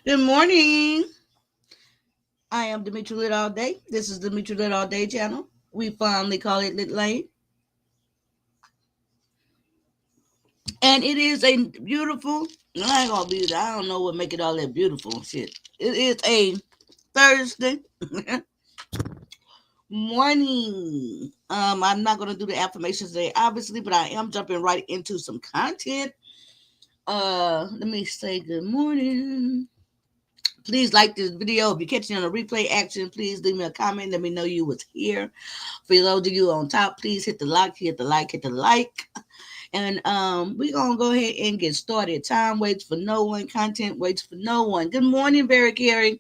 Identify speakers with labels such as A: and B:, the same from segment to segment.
A: Good morning. I am Demetri Lit All Day. This is Demetri Lit All Day channel. We fondly call it Lit Lane. And it is a beautiful, I ain't gonna be, I don't know what make it all that beautiful shit. It is a Thursday morning. I'm not gonna do the affirmations today, obviously, but I am jumping right into some content. Let me say good morning. Please like this video. If you're catching on a replay action, please leave me a comment. Let me know you was here. For those of you on top, please hit the like, hit the like, hit the like. And we're gonna go ahead and get started. Time waits for no one, content waits for no one. Good morning, Barry Carey.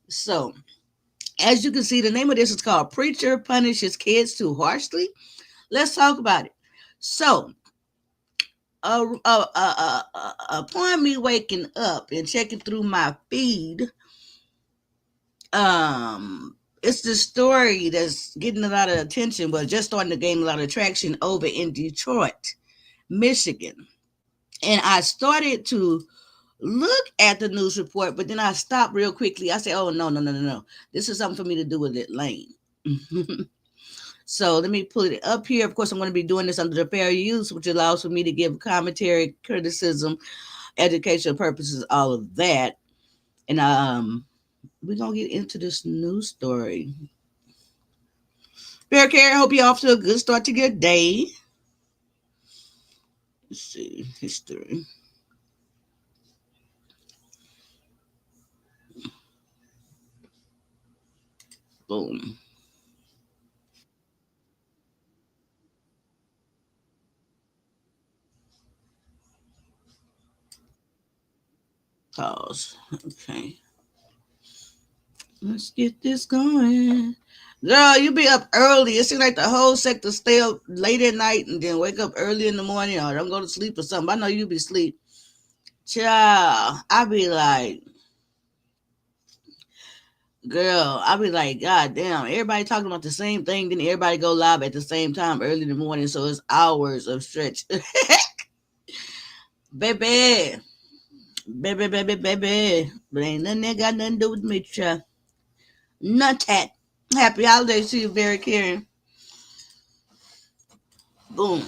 A: So as you can see, the name of this is called Preacher Punishes Kids Too Harshly. Let's talk about it. So upon me waking up and checking through my feed, it's the story that's getting a lot of attention, but just starting to gain a lot of traction over in Detroit, Michigan. And I started to look at the news report, but then I stopped real quickly. I said, oh, no. This is something for me to do with it, Lane. So let me pull it up here. Of course, I'm going to be doing this under the fair use, which allows for me to give commentary, criticism, educational purposes, all of that. And we're going to get into this news story. Bear Care, I hope you're off to a good start to your day. Let's see, history. Boom. Pause. Okay. Let's get this going. Girl, you be up early. It seems like the whole sector stay up late at night and then wake up early in the morning or don't go to sleep or something. I know you be asleep. Child, I be like, girl, I be like, God damn, everybody talking about the same thing, then everybody go live at the same time early in the morning, so it's hours of stretch. Baby. Baby. But ain't nothing that got nothing to do with me, child. Nut hat. Happy holidays to you, very caring. Boom.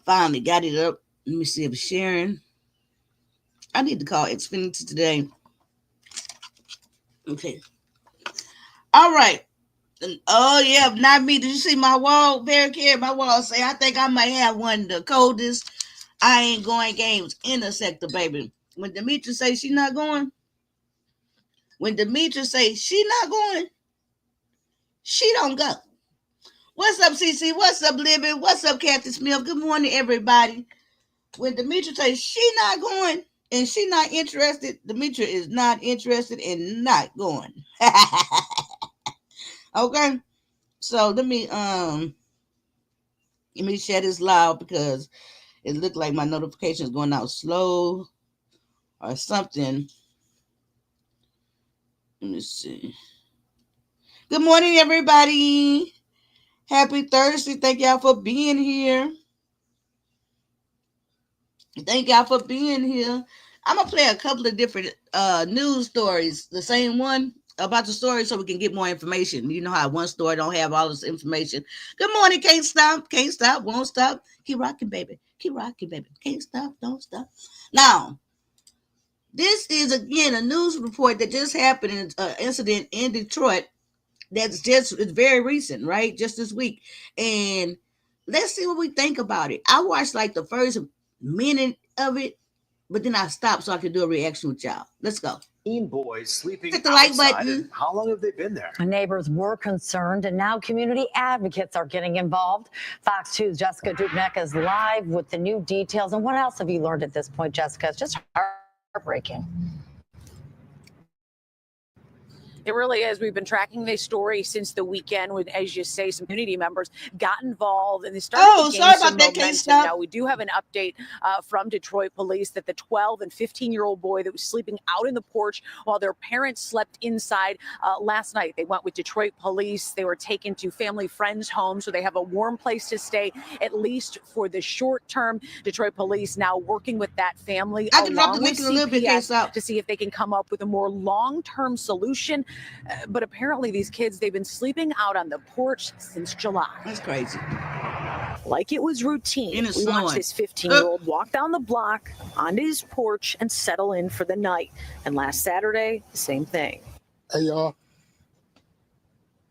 A: Finally got it up. Let me see if it's sharing. I need to call Xfinity today. Okay. All right. Oh yeah, not me. Did you see my wall? Very care. My wall say I think I might have one of the coldest I ain't going games in the sector, baby. When Demetri say she not going, when Demetri say she not going, she don't go. What's up, CC? What's up, Libby? What's up, Kathy Smith? Good morning, everybody. When Demetri says she not going and she not interested, Demetri is not interested and not going. Okay, so let me share this loud because it looked like my notifications going out slow or something. Let me see. Good morning, everybody. Happy Thursday. Thank y'all for being here. Thank y'all for being here. I'm gonna play a couple of different news stories. The same one about the story so we can get more information. You know how one story don't have all this information. Good morning, can't stop, won't stop. Keep rocking, baby. Keep rocking, baby. Can't stop, don't stop. Now, this is again a news report that just happened in an incident in Detroit. It's very recent, right? Just this week. And let's see what we think about it. I watched like the first minute of it, but then I stopped so I could do a reaction with y'all. Let's go.
B: Boys sleeping
A: Hit the like
B: outside.
A: button.
B: How long have they been there?
C: Neighbors were concerned, and now community advocates are getting involved. Fox 2's Jessica Dupneck is live with the new details. And what else have you learned at this point, Jessica? It's just heartbreaking.
D: It really is. We've been tracking this story since the weekend when, as you say, some community members got involved and they started to gain
A: sorry
D: some
A: about that,
D: momentum.
A: K-Stop.
D: Now, we do have an update from Detroit police that the 12 and 15-year-old boy that was sleeping out in the porch while their parents slept inside last night. They went with Detroit police. They were taken to family friends' homes, so they have a warm place to stay, at least for the short term. Detroit police now working with that family
A: I can drop the
D: along
A: link
D: with
A: in a little bit,
D: CPS
A: K-Stop.
D: to see if they can come up with a more long-term solution. But apparently these kids, they've been sleeping out on the porch since July.
A: That's crazy.
D: Like it was routine. We watched this 15-year-old walk down the block onto his porch and settle in for the night. And last Saturday, the same thing.
E: Hey, y'all.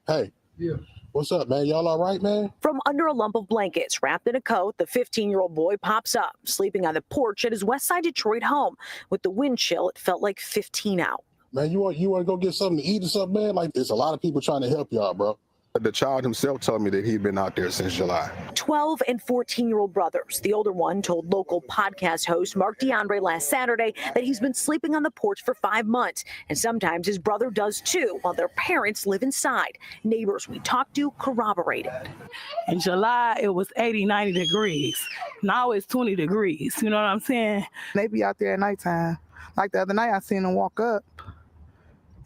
E: Hey. Yeah. What's up, man? Y'all all right, man?
D: From under a lump of blankets, wrapped in a coat, the 15-year-old boy pops up, sleeping on the porch at his Westside Detroit home. With the wind chill, it felt like 15 out.
E: Man, you want to go get something to eat or something, man? Like, there's a lot of people trying to help y'all, bro. The child himself told me that he'd been out there since July.
D: 12 and 14-year-old brothers. The older one told local podcast host Mark DeAndre last Saturday that he's been sleeping on the porch for 5 months. And sometimes his brother does too, while their parents live inside. Neighbors we talked to corroborated.
F: In July, it was 80, 90 degrees. Now it's 20 degrees. You know what I'm saying?
G: They be out there at nighttime. Like the other night, I seen them walk up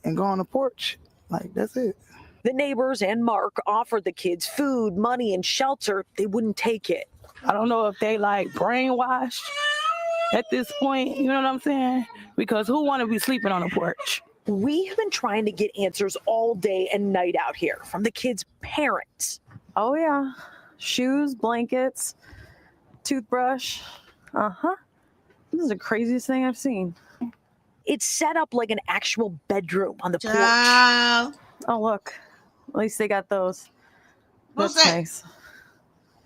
G: and go on the porch. Like, that's it.
D: The neighbors and Mark offered the kids food, money, and shelter. They wouldn't take it.
F: I don't know if they like brainwashed at this point, you know what I'm saying? Because who want to be sleeping on a porch?
D: We have been trying to get answers all day and night out here from the kids' parents. Oh, yeah. Shoes, blankets, toothbrush. This is the craziest thing I've seen. It's set up like an actual bedroom on the porch. Oh, look. At least they got those. That's nice.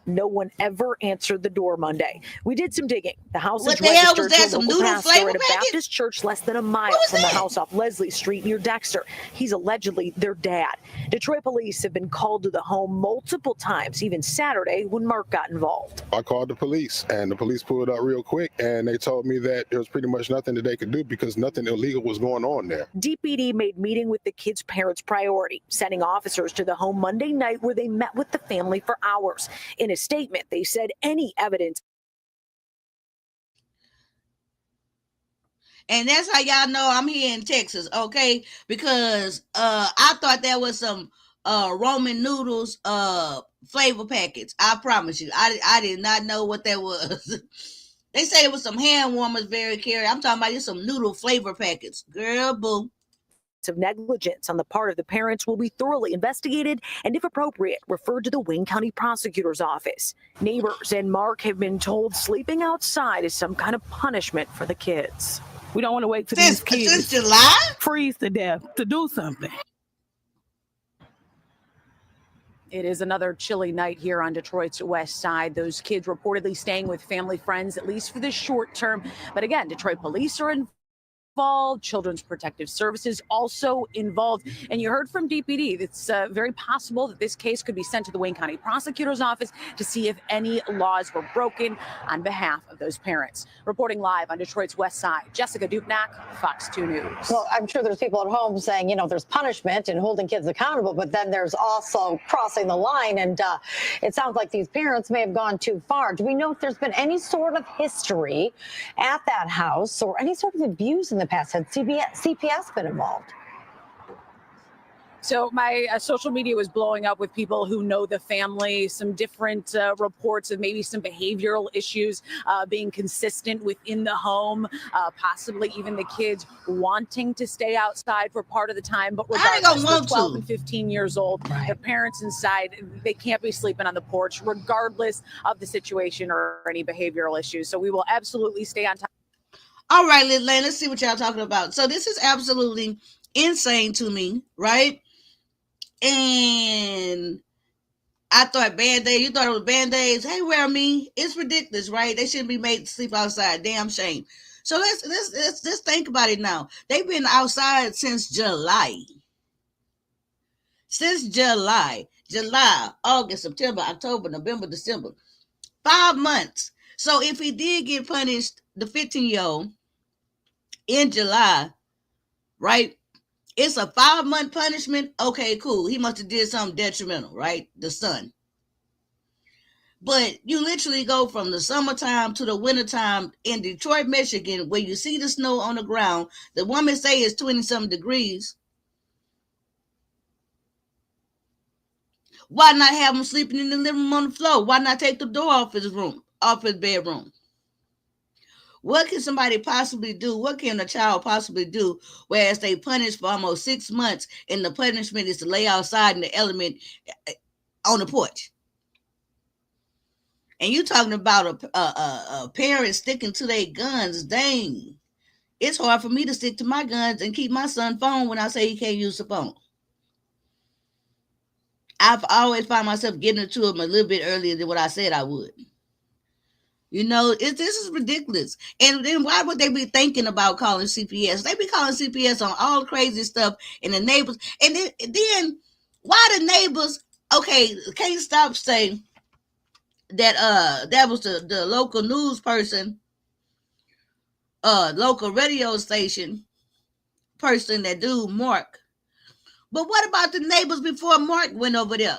D: No one ever answered the door Monday. We did some digging. The house is registered to a local pastor at a Baptist church less than a mile from the house off Leslie Street near Dexter. He's allegedly their dad. Detroit police have been called to the home multiple times, even Saturday when Mark got involved.
E: I called the police, and the police pulled up real quick, and they told me that there was pretty much nothing that they could do because nothing illegal was going on there.
D: DPD made meeting with the kids' parents priority, sending officers to the home Monday night where they met with the family for hours. In a statement, they said any evidence.
A: And that's how y'all know I'm here in Texas, okay? Because I thought there was some Roman noodles flavor packets. I promise you. I did not know what that was. They say it was some hand warmers, very carry. I'm talking about just some noodle flavor packets. Girl, boo.
D: Of negligence on the part of the parents will be thoroughly investigated and, if appropriate, referred to the Wayne County Prosecutor's Office. Neighbors and Mark have been told sleeping outside is some kind of punishment for the kids.
F: We don't want to wait till these kids
A: since July
F: freeze to death to do something.
D: It is another chilly night here on Detroit's west side. Those kids reportedly staying with family friends, at least for the short term. But again, Detroit police are involved. Children's Protective Services also involved. And you heard from DPD. It's very possible that this case could be sent to the Wayne County Prosecutor's Office to see if any laws were broken on behalf of those parents. Reporting live on Detroit's west side, Jessica Dupnack, Fox 2 News.
C: Well, I'm sure there's people at home saying, you know, there's punishment and holding kids accountable, but then there's also crossing the line. And it sounds like these parents may have gone too far. Do we know if there's been any sort of history at that house or any sort of abuse in the past? Had CPS been involved?
D: So my social media was blowing up with people who know the family, some different reports of maybe some behavioral issues being consistent within the home, possibly even the kids wanting to stay outside for part of the time. But regardless, they're 12 and 15 years old. Right. Their parents inside, they can't be sleeping on the porch, regardless of the situation or any behavioral issues. So we will absolutely stay on top.
A: All right, Lane, let's see what y'all talking about. So this is absolutely insane to me, right? And I thought Band-Aid, you thought it was Band-Aids. Hey, wear me. It's ridiculous, right? They shouldn't be made to sleep outside. Damn shame. So let's think about it now. They've been outside since July. July, August, September, October, November, December. 5 months. So if he did get punished, the 15-year-old, in July, right? It's a 5-month punishment. Okay, cool. He must have did something detrimental, right? The son. But you literally go from the summertime to the wintertime in Detroit, Michigan, where you see the snow on the ground. The woman say it's 20-something degrees. Why not have him sleeping in the living room on the floor? Why not take the door off his room, off his bedroom? What can somebody possibly do? What can a child possibly do? Whereas they punished for almost 6 months, and the punishment is to lay outside in the element on the porch. And you talking about a parent sticking to their guns. Dang. It's hard for me to stick to my guns and keep my son phone when I say he can't use the phone. I've always found myself getting it to him a little bit earlier than what I said I would. You know, this is ridiculous. And then why would they be thinking about calling CPS? They be calling CPS on all crazy stuff, and the neighbors. And then why the neighbors, okay, can't stop saying that was the local news person, local radio station person, that dude Mark. But what about the neighbors before Mark went over there?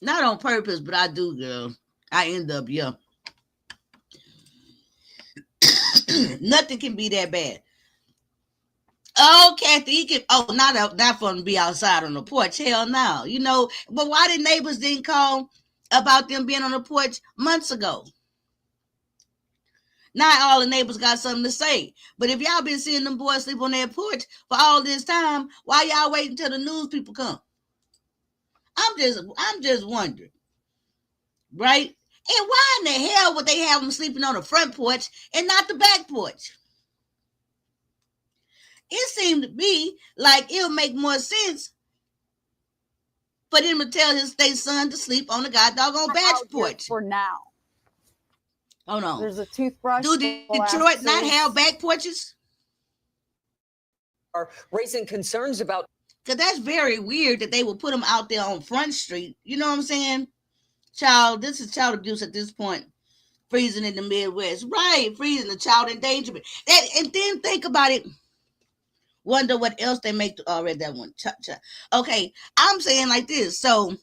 A: Not on purpose, but I do, girl. I end up, yeah. Nothing can be that bad. Oh, Kathy, he can. Oh, not for him to be outside on the porch. Hell no. You know, but why the neighbors didn't call about them being on the porch months ago? Not all the neighbors got something to say. But if y'all been seeing them boys sleep on their porch for all this time, why y'all waiting till the news people come? I'm just wondering, right? And why in the hell would they have them sleeping on the front porch and not the back porch? It seemed to me like it would make more sense for them to tell their son to sleep on the goddamn back porch.
H: For now.
A: Hold on.
H: There's a toothbrush.
A: Do Detroit not have back porches?
I: Are raising concerns about.
A: Because that's very weird that they will put them out there on Front Street. You know what I'm saying? This is child abuse at this point. Freezing in the Midwest. Right, freezing, the child endangerment. And then think about it. Wonder what else they make. Already that one. Okay, I'm saying like this. So,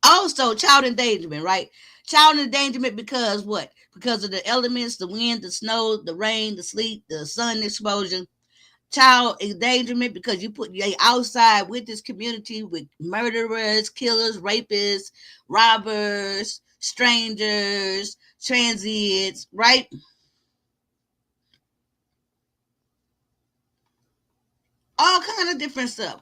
A: also child endangerment, right? Child endangerment because what? Because of the elements, the wind, the snow, the rain, the sleet, the sun exposure. Child endangerment because you put you outside with this community with murderers, killers, rapists, robbers, strangers, transients, right? All kind of different stuff.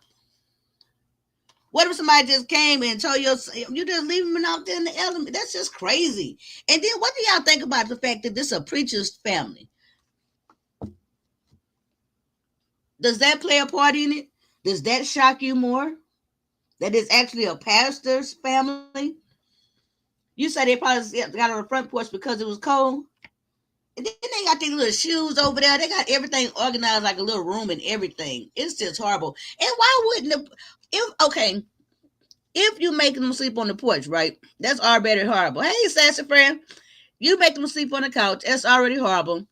A: What if somebody just came and told you just leave them out there in the element? That's just crazy. And then what do y'all think about the fact that this is a preacher's family? Does that play a part in it? Does that shock you more? That it's actually a pastor's family? You said they probably got on the front porch because it was cold. And then they got these little shoes over there. They got everything organized like a little room and everything. It's just horrible. And why wouldn't if you make them sleep on the porch, right? That's already horrible. Hey, sassy friend, you make them sleep on the couch. That's already horrible.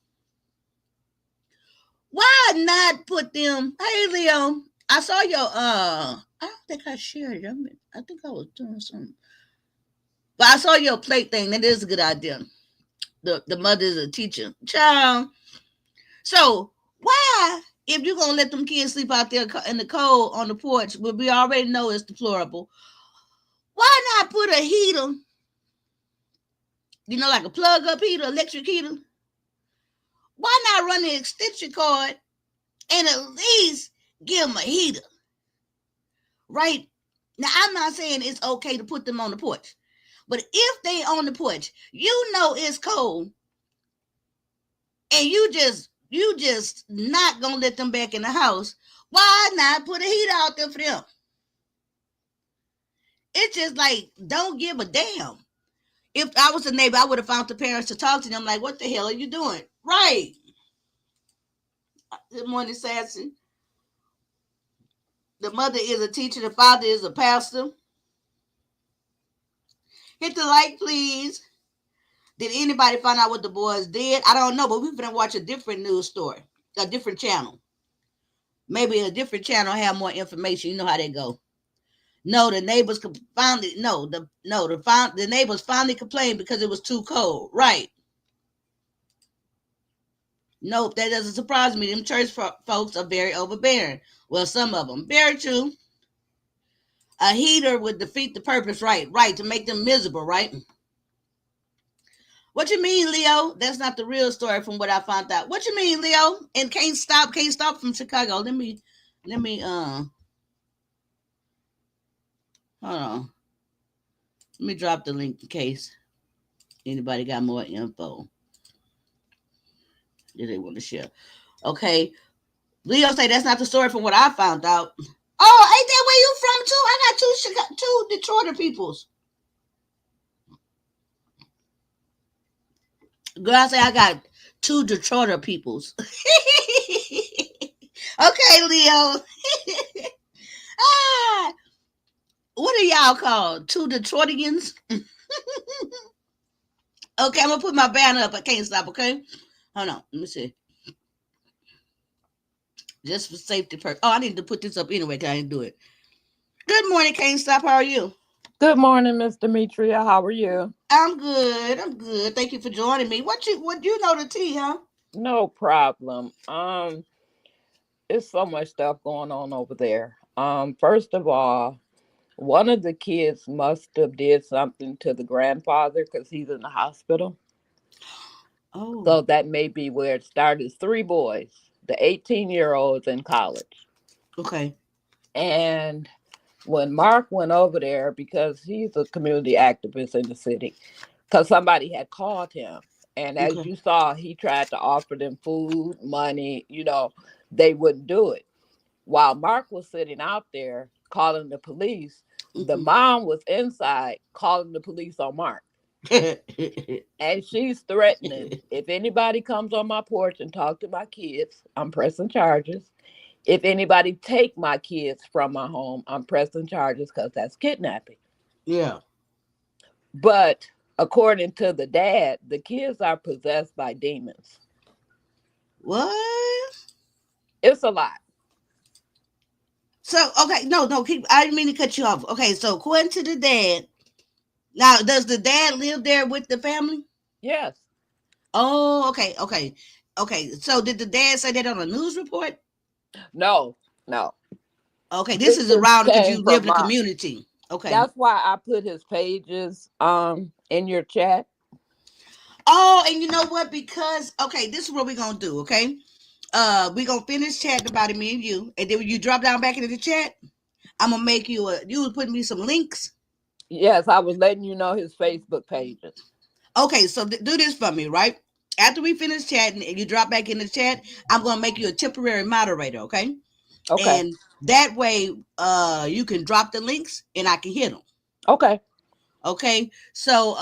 A: Why not put them? Hey, Leo, I saw your I don't think I shared it. I think I was doing something. But I saw your plate thing. That is a good idea. The mother is a teacher. Child. So why, if you're gonna let them kids sleep out there in the cold on the porch, where we already know it's deplorable, why not put a heater? You know, like a plug-up heater, electric heater. Why not run the extension cord and at least give them a heater? Right? Now, I'm not saying it's okay to put them on the porch. But if they on the porch, you know it's cold. And you just not going to let them back in the house. Why not put a heater out there for them? It's just like, don't give a damn. If I was a neighbor, I would have found the parents to talk to them like, what the hell are you doing? Right. Good morning, Sassy. The mother is a teacher. The father is a pastor. Hit the like, please. Did anybody find out what the boys did? I don't know, but we've been watching a different news story, a different channel. Maybe a different channel have more information. You know how they go. No, the neighbors finally the neighbors finally complained because it was too cold. Right. Nope, that doesn't surprise me. Them church folks are very overbearing. Well, some of them. Very true. A heater would defeat the purpose, right? Right, to make them miserable, right? What you mean, Leo? That's not the real story from what I found out. What you mean, Leo? And can't stop from Chicago. Let me hold on. Let me drop the link in case anybody got more info that they want to share. Okay. Leo say that's not the story from what I found out. Oh, ain't that where you from too? I got two Detroiter peoples. Girl, I say I got two Detroiter peoples. Okay, Leo. What are y'all called? Two Detroitians? Okay, I'm gonna put my banner up. I can't stop, okay? Hold on, let me see. Just for safety purpose. Oh, I need to put this up anyway, because I didn't do it. Good morning, Can't Stop. How are you?
H: Good morning, Miss Demetria. How are you?
A: I'm good. I'm good. Thank you for joining me. What you know the tea, huh?
H: No problem. It's so much stuff going on over there. First of all, one of the kids must have did something to the grandfather because he's in the hospital.
A: Oh.
H: So that may be where it started. It's 3 boys. The 18-year-old's in college.
A: Okay.
H: And when Mark went over there, because he's a community activist in the city, because somebody had called him. And as
A: Okay.
H: you saw, he tried to offer them food, money, they wouldn't do it. While Mark was sitting out there calling the police, the mom was inside calling the police on Mark. And she's threatening, if anybody comes on my porch and talk to my kids, I'm pressing charges. If anybody take my kids from my home, I'm pressing charges because that's kidnapping.
A: Yeah.
H: But according to the dad, the kids are possessed by demons.
A: What?
H: It's a lot.
A: So, okay, no, I didn't mean to cut you off. Okay, so according to the dad, now, does the dad live there with the family?
H: Yes.
A: Oh, okay. So did the dad say that on a news report?
H: No.
A: Okay, this is around because you live in the community. Okay.
H: That's why I put his pages in your chat.
A: Oh, and you know what? Because, okay, this is what we're going to do, okay? We're going to finish chatting about it, me and you. And then when you drop down back into the chat, I'm going to make you was putting me some links.
H: Yes, I was letting you know his Facebook pages.
A: Okay, so do this for me, right? After we finish chatting and you drop back in the chat, I'm going to make you a temporary moderator, okay?
H: Okay.
A: And that way, you can drop the links and I can hit them.
H: Okay.
A: Okay. So,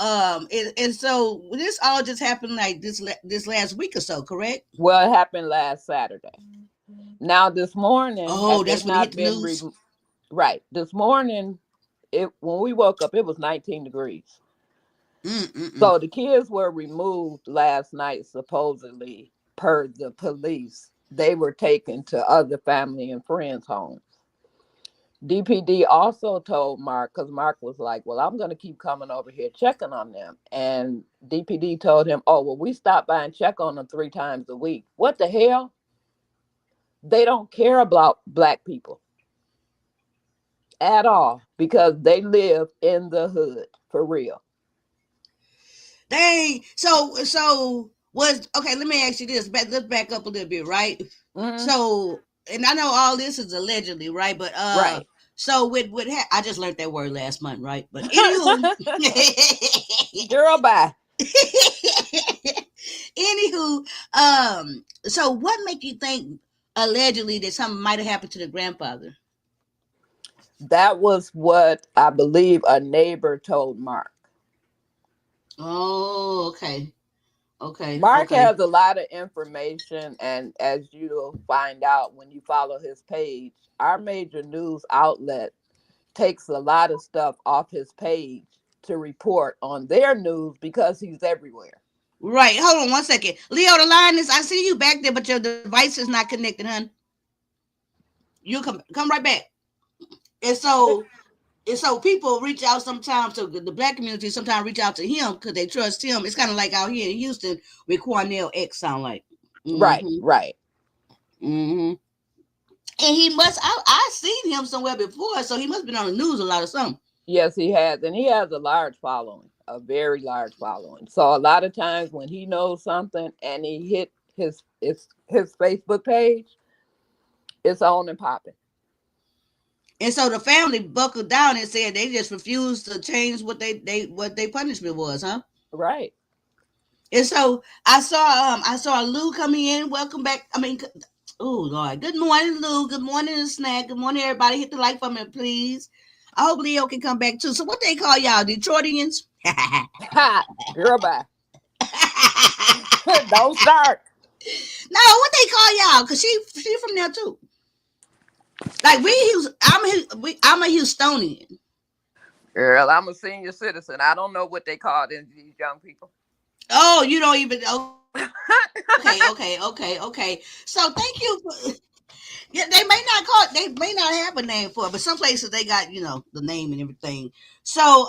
A: and so this all just happened like this last week or so, correct?
H: Well, it happened last Saturday. Now this morning,
A: oh, that's when it hit the news.
H: Right. This morning, when we woke up, it was 19 degrees. So the kids were removed last night, supposedly, per the police. They were taken to other family and friends' homes. DPD also told Mark, because Mark was like, well, I'm going to keep coming over here checking on them. And DPD told him, oh, well, we stop by and check on them 3 times a week. What the hell? They don't care about Black people at all because they live in the hood for real.
A: Dang. So was okay. Let me ask you this. Let's back up a little bit, right?
H: Mm-hmm.
A: So, and I know all this is allegedly, right? But
H: right.
A: So I just learned that word last month, right? But anywho,
H: girl, bye.
A: Anywho, so what make you think allegedly that something might have happened to the grandfather?
H: That was what I believe a neighbor told Mark.
A: Oh, okay.
H: Mark has a lot of information, and as you'll find out when you follow his page, our major news outlet takes a lot of stuff off his page to report on their news because he's everywhere.
A: Right. Hold on one second. Leo, the line is, I see you back there, but your device is not connected, hon. You come right back. And so people reach out sometimes to the black community. Sometimes reach out to him because they trust him. It's kind of like out here in Houston with Cornell X. Sound like.
H: Right.
A: And he must. I seen him somewhere before, so he must have been on the news a lot or something.
H: Yes, he has, and he has a large following, a very large following. So a lot of times when he knows something and he hit his Facebook page, it's on and popping.
A: And so the family buckled down and said they just refused to change what they punishment was, huh?
H: Right.
A: And so I saw Lou coming in. Welcome back. I mean, oh Lord. Good morning, Lou. Good morning, Snack. Good morning, everybody. Hit the like for me, please. I hope Leo can come back too. So what they call y'all, Detroitians?
H: Girl, bye. Don't start.
A: No, what they call y'all? Cause she from there too. Like I'm a Houstonian.
H: Girl, I'm a senior citizen. I don't know what they call these young people.
A: Oh, you don't even. Okay. So thank you for. Yeah, they may not have a name for it, but some places they got, the name and everything. So,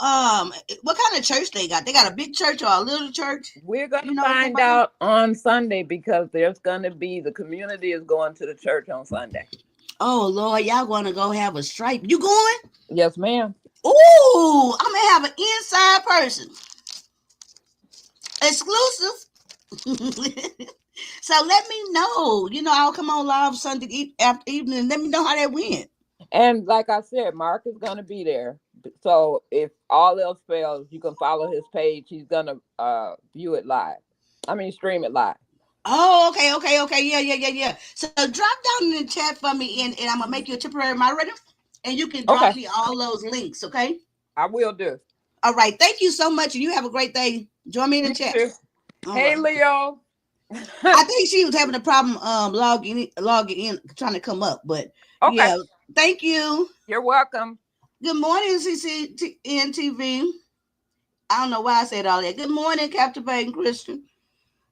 A: what kind of church they got? They got a big church or a little church?
H: We're gonna find out on Sunday because there's gonna be the community is going to the church on Sunday.
A: Oh Lord, y'all gonna go have a strike? You going?
H: Yes, ma'am.
A: Ooh, I'm gonna have an inside person, exclusive. So let me know. I'll come on live Sunday after evening and let me know how that went.
H: And like I said, Mark is going to be there. So if all else fails, you can follow his page. He's going to stream it live.
A: Oh, okay. Yeah. So drop down in the chat for me and I'm going to make you a temporary moderator and you can drop me all those links, okay?
H: I will do.
A: All right. Thank you so much. And you have a great day. Join me in the chat.
H: Hey, right. Leo.
A: I think she was having a problem logging in, trying to come up, but yeah. Thank you.
H: You're welcome.
A: Good morning, CCNTV. I don't know why I said all that. Good morning, Captivating Christian.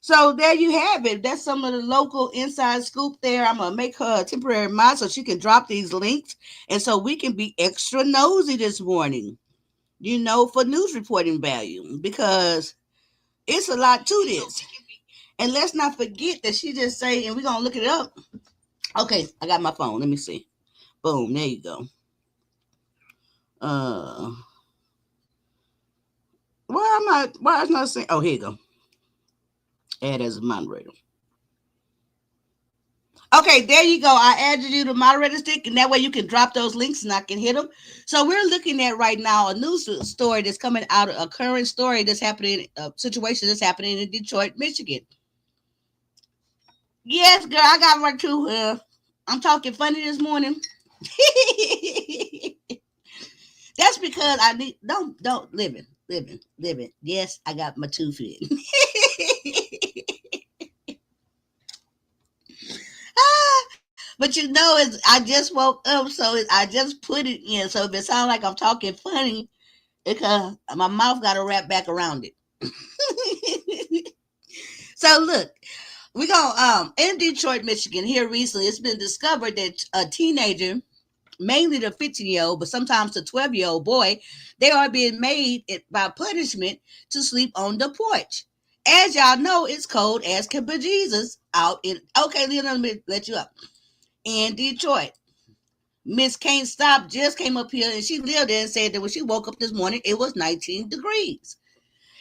A: So there you have it. That's some of the local inside scoop there. I'm gonna make her a temporary mod so she can drop these links, and so we can be extra nosy this morning. For news reporting value, because it's a lot to this. And let's not forget that she just say, and we're going to look it up. Okay, I got my phone. Let me see. Boom, there you go. Why is not saying? Oh, here you go. Add as a moderator. Okay, there you go. I added you to moderator stick, and that way you can drop those links and I can hit them. So we're looking at right now a news story that's coming out, a current story that's happening, a situation that's happening in Detroit, Michigan. Yes, girl, I got work too. I'm talking funny this morning. That's because I need don't living. Yes, I got my tooth in. But I just woke up, so I just put it in. So if it sounds like I'm talking funny, because my mouth got to wrap back around it. So look. We go in Detroit, Michigan. Here recently, it's been discovered that a teenager, mainly the 15-year-old, but sometimes the 12-year-old boy, they are being made by punishment to sleep on the porch. As y'all know, it's cold as can be Jesus out in. Okay, let me let you up in Detroit. Miss Can't Stop just came up here and she lived there and said that when she woke up this morning, it was 19 degrees.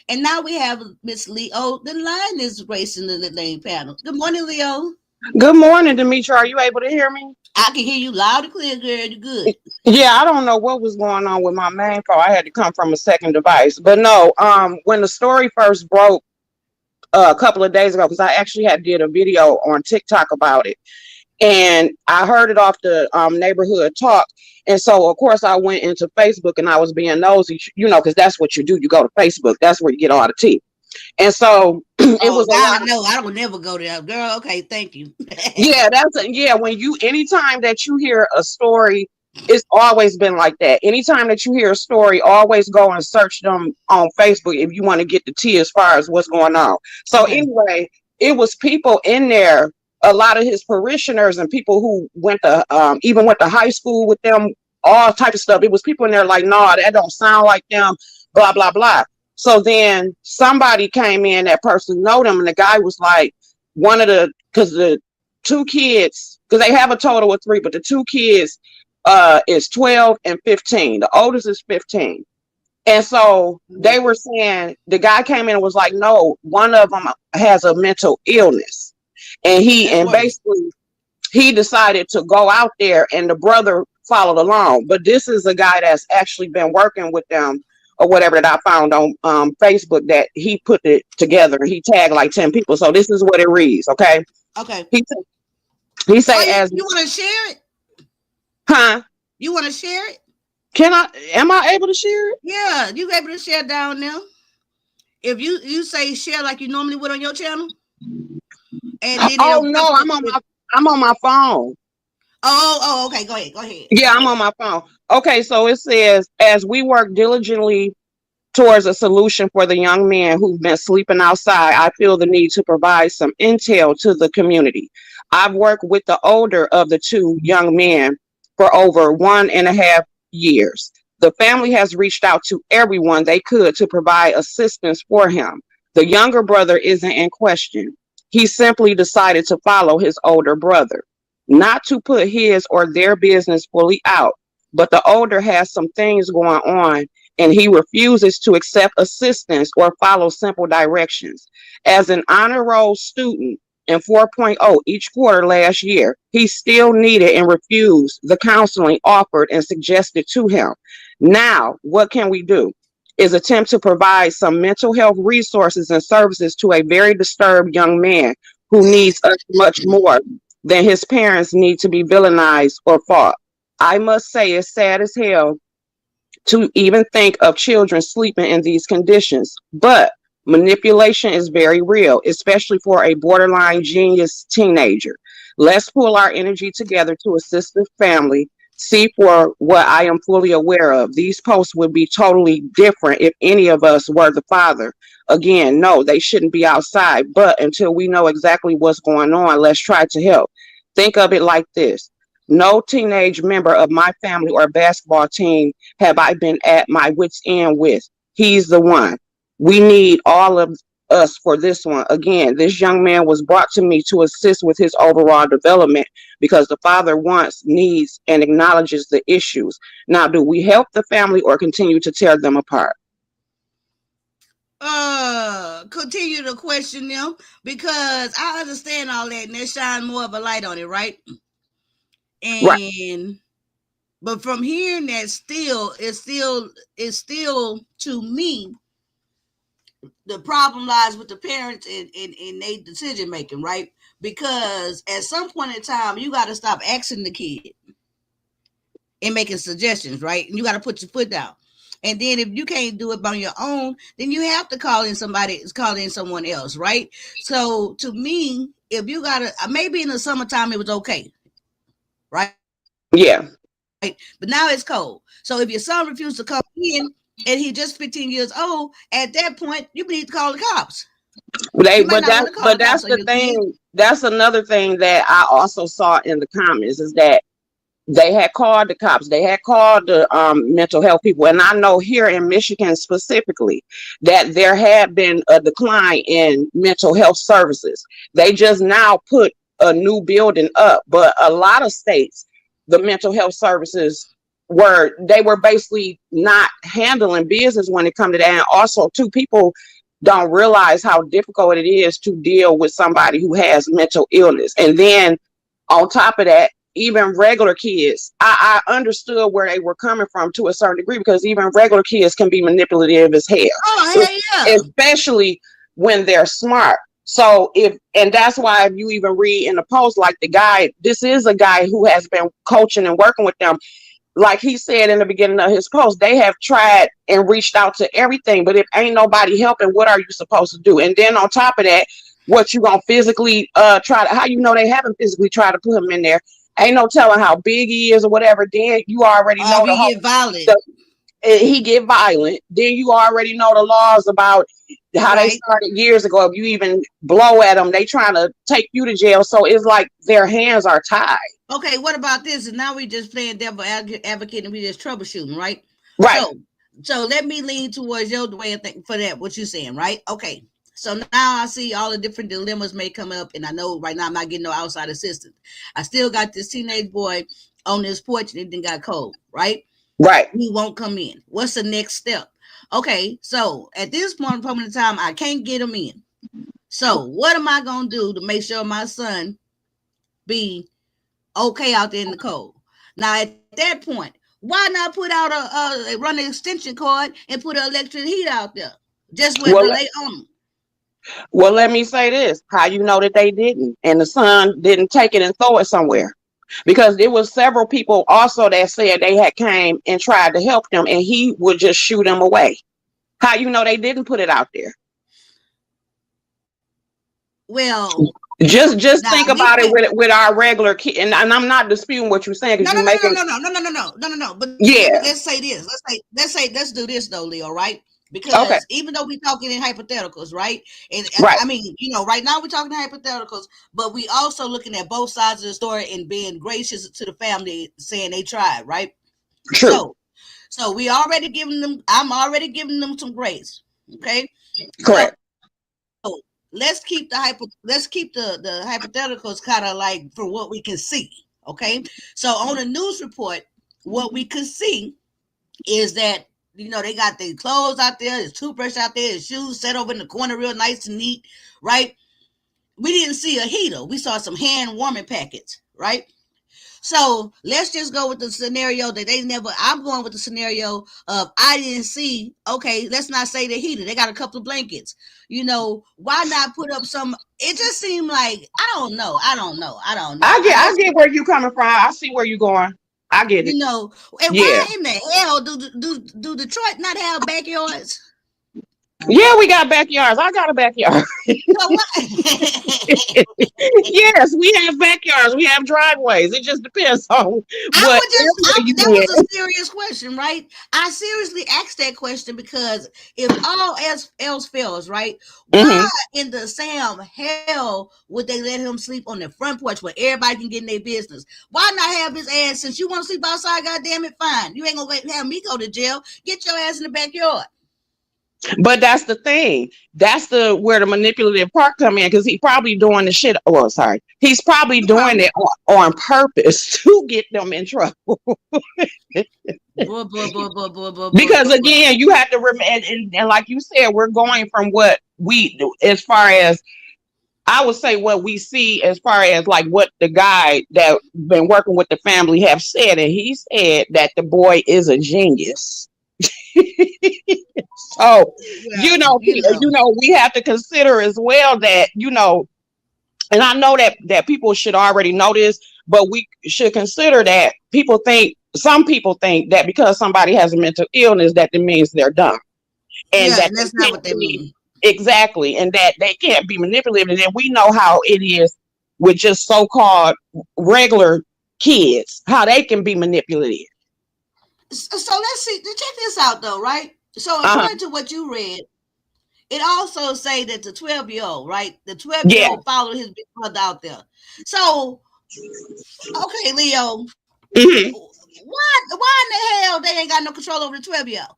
A: And now we have Miss Leo. The line is racing the lane panel. Good morning, Leo.
J: Good morning, Demetri. Are you able to hear me?
A: I can hear you loud and clear, girl. You're good.
J: Yeah, I don't know what was going on with my main phone. I had to come from a second device. But no, when the story first broke a couple of days ago, because I actually did a video on TikTok about it, and I heard it off the neighborhood talk. And so, of course, I went into Facebook and I was being nosy, because that's what you do. You go to Facebook. That's where you get all the tea. And so it was
A: I would never go there, girl. Okay, thank you.
J: Yeah, anytime that you hear a story, it's always been like that. Anytime that you hear a story, always go and search them on Facebook if you want to get the tea as far as what's going on. So anyway, it was people in there a lot of his parishioners and people who went to even went to high school with them, all type of stuff. It was people in there like, no, that don't sound like them, blah, blah, blah. So then somebody came in that personally know them, and the guy was like, because the two kids, because they have a total of 3, but the 2 kids is 12 and 15. The oldest is 15. And so they were saying, the guy came in and was like, no, one of them has a mental illness. And basically he decided to go out there, and the brother followed along. But this is a guy that's actually been working with them or whatever, that I found on Facebook, that he put it together. He tagged like 10 people. So this is what it reads. Okay.
A: Okay.
J: He said, as
A: you want to share it?
J: Huh?
A: You want to share it?
J: Am I able to share it?
A: Yeah, you able to share down now. If you say share like you normally would on your channel. And then
J: no, I'm on my phone.
A: Oh, okay. Go ahead.
J: Yeah, I'm on my phone. Okay, so it says, as we work diligently towards a solution for the young men who've been sleeping outside, I feel the need to provide some intel to the community. I've worked with the older of the 2 young men for over 1.5 years. The family has reached out to everyone they could to provide assistance for him. The younger brother isn't in question. He simply decided to follow his older brother, not to put his or their business fully out, but the older has some things going on, and he refuses to accept assistance or follow simple directions. As an honor roll student in 4.0 each quarter last year, he still needed and refused the counseling offered and suggested to him. Now, what can we do? Is attempt to provide some mental health resources and services to a very disturbed young man who needs us much more than his parents need to be villainized or fought. I must say, it's sad as hell to even think of children sleeping in these conditions, but manipulation is very real, especially for a borderline genius teenager. Let's pull our energy together to assist the family. See, for what I am fully aware of, these posts would be totally different if any of us were the father. Again, no, they shouldn't be outside, but until we know exactly what's going on, let's try to help. Think of it like this. No teenage member of my family or basketball team have I been at my wit's end with. He's the one. We need all of us for this one. Again, this young man was brought to me to assist with his overall development because the father wants, needs, and acknowledges the issues. Now, do we help the family or continue to tear them apart?
A: Continue to question them, because I understand all that, and they shine more of a light on it, right? And right. But from hearing that, it's still to me, the problem lies with the parents and their decision making, right? Because at some point in time, you got to stop asking the kid and making suggestions, right? And you got to put your foot down. And then if you can't do it on your own, then you have to call in someone else, right? So to me, if you got to, maybe in the summertime it was okay, right?
J: Yeah.
A: Right. But now it's cold. So if your son refused to come in and he's just 15 years old, at that point, you need to call the cops.
J: But that's the thing. That's another thing that I also saw in the comments, is that they had called the cops. They had called the mental health people. And I know here in Michigan specifically that there had been a decline in mental health services. They just now put a new building up. But a lot of states, the mental health services were basically not handling business when it comes to that. And also, too, people don't realize how difficult it is to deal with somebody who has mental illness. And then on top of that, even regular kids, I understood where they were coming from to a certain degree, because even regular kids can be manipulative as hell.
A: Oh, yeah.
J: Especially when they're smart. So and that's why if you even read in the post, like the guy, this is a guy who has been coaching and working with them. Like he said in the beginning of his post, they have tried and reached out to everything, but if ain't nobody helping, what are you supposed to do? And then on top of that, what you gonna physically how you know they haven't physically tried to put him in there? Ain't no telling how big he is or whatever. Then you already know
A: violent.
J: he get violent, then you already know the laws about how they
A: Right.
J: started years ago. If you even blow at them, they trying to take you to jail. So it's like their hands are tied.
A: Okay, what about this? And now we just playing devil advocate and we just troubleshooting, right?
J: Right.
A: So let me lean towards your way of thinking for that, what you're saying, right? Okay. So now I see all the different dilemmas may come up, and I know right now I'm not getting no outside assistance. I still got this teenage boy on this porch and it then got cold, right?
J: Right.
A: He won't come in. What's the next step? Okay, so at this point in time, I can't get him in. So what am I gonna do to make sure my son be okay out there in the cold? Now at that point, why not put out run an extension cord and put an electric heat out there? Just with
J: Well,
A: relate on them.
J: well, let me say this: how you know that they didn't, and the son didn't take it and throw it somewhere? Because there was several people also that said they had came and tried to help them, and he would just shoot them away. How you know they didn't put it out there?
A: Well,
J: Just
A: now
J: think
A: we
J: about it
A: can't.
J: with our regular kid, and I'm not disputing what you're saying because
A: No,
J: you're
A: no, no, no,
J: making
A: no, no, no, no, no, no, no, no, no. But
J: yeah.
A: let's say this. Let's do this though, Leo, right?
J: Okay.
A: Because even though we're talking in hypotheticals, right? And
J: Right.
A: I mean, right now we're talking hypotheticals, but we also looking at both sides of the story and being gracious to the family, saying they tried, right?
J: True.
A: So we already giving them. I'm already giving them some grace. Okay.
J: Correct.
A: So let's keep the hypotheticals kind of like for what we can see. Okay. So on the news report, what we could see is that they got their clothes out there, his toothbrush out there, his shoes set over in the corner, real nice and neat, right? We didn't see a heater. We saw some hand warming packets, right? So let's just go with the scenario that they never. I'm going with the scenario of I didn't see. Okay, let's not say the heater. They got a couple of blankets. Why not put up some? It just seemed like I don't know.
J: I get where you coming from. I see where you going. I get it.
A: And
J: Yeah.
A: why in the hell do Detroit not have backyards?
J: Yeah, we got backyards. I got a backyard.
A: So what?
J: Yes, we have backyards. We have driveways. It just depends on what area you
A: that
J: in.
A: was a serious question, right? I seriously asked that question because if all else fails, right? Why in the Sam hell would they let him sleep on the front porch where everybody can get in their business? Why not have his ass, since you want to sleep outside, goddamn it, fine. You ain't gonna have me go to jail. Get your ass in the backyard.
J: But that's the thing. That's where the manipulative part come in, because he probably doing the shit. Well, sorry, he's probably doing it on purpose to get them in trouble. Because again, you have to remember, and like you said, we're going from what we do as far as I would say what we see as far as like what the guy that been working with the family have said, and he said that the boy is a genius. So we have to consider as well that and I know that people should already know this, but we should consider that some people think that because somebody has a mental illness that it means they're dumb, and
A: that's not what they mean.
J: Exactly, and that they can't be manipulated. And we know how it is with just so-called regular kids, how they can be manipulated.
A: So let's see. Check this out, though, right? So according to what you read, it also say that the 12-year-old, right? The 12-year-old followed his big brother out there. So, okay, Leo, why in the hell they ain't got no control over the 12-year-old?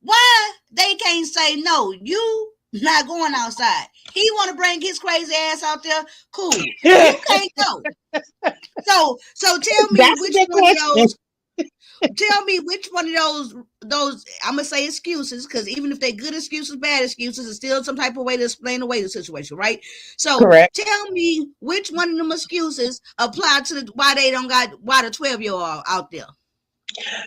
A: Why they can't say no? You not going outside. He want to bring his crazy ass out there. Cool. You can't go. So tell me which one of those. Tell me which one of those I'm gonna say excuses, because even if they're good excuses, bad excuses, it's still some type of way to explain away the situation, right? So tell me which one of them excuses apply to why the 12-year-old out there.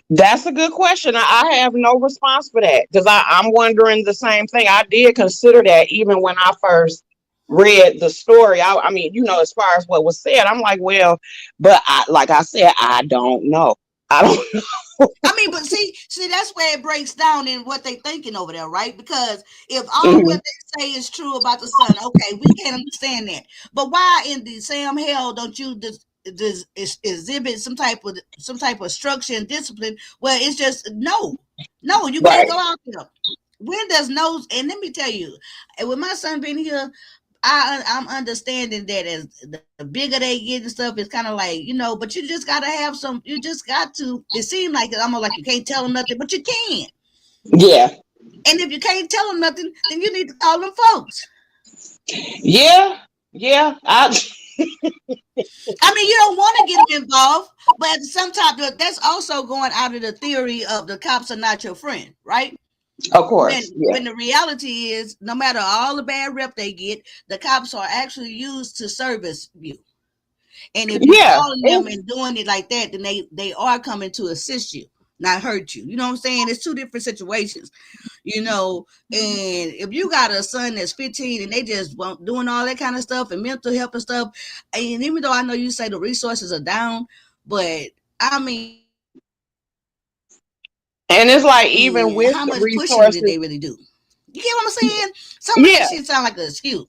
J: That's a good question. I have no response for that, because I'm wondering the same thing. I did consider that even when I first read the story. I mean, as far as what was said, I'm like, well, but like I said, I don't know. I don't know.
A: I mean, but see, that's where it breaks down in what they thinking over there, right? Because if all what they say is true about the son, okay, we can't understand that. But why in the Sam hell don't you just exhibit some type of structure and discipline. Well, it's just no, you
J: Right.
A: can't go out there. When there's no, and let me tell you, with my son being here, I'm understanding that as the bigger they get and stuff, it's kind of like, but you just gotta have some. You just got to. It seems like it's almost like you can't tell them nothing, but you can.
J: Yeah.
A: And if you can't tell them nothing, then you need to call them folks.
J: Yeah.
A: I mean, you don't want to get them involved, but at the same time, that's also going out of the theory of the cops are not your friend, right?
J: Of course.
A: When the reality is, no matter all the bad rep they get, the cops are actually used to service you. And if you're calling them and doing it like that, then they are coming to assist you, not hurt you. You know what I'm saying? It's two different situations, and if you got a son that's 15 and they just doing all that kind of stuff and mental health and stuff, and even though I know you say the resources are down, but I mean,
J: and it's like, even with
A: how
J: the
A: much
J: resources,
A: pushing did they really do? You get what I'm saying? Some of that shit sound like an excuse.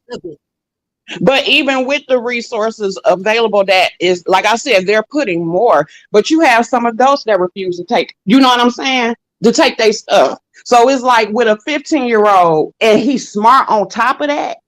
J: But even with the resources available, that is, like I said, they're putting more, but you have some adults that refuse to take, you know what I'm saying? To take their stuff. So it's like with a 15-year-old and he's smart on top of that.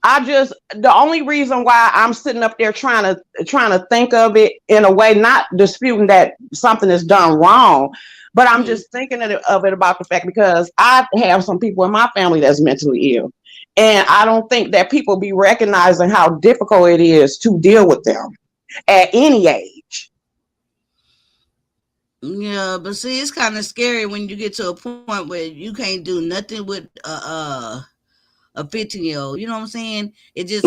J: The only reason why I'm sitting up there trying to think of it in a way, not disputing that something is done wrong, but I'm just thinking of it about the fact, because I have some people in my family that's mentally ill. And I don't think that people be recognizing how difficult it is to deal with them at any age.
A: Yeah, but see, it's kind of scary when you get to a point where you can't do nothing with a 15-year-old. You know what I'm saying? It just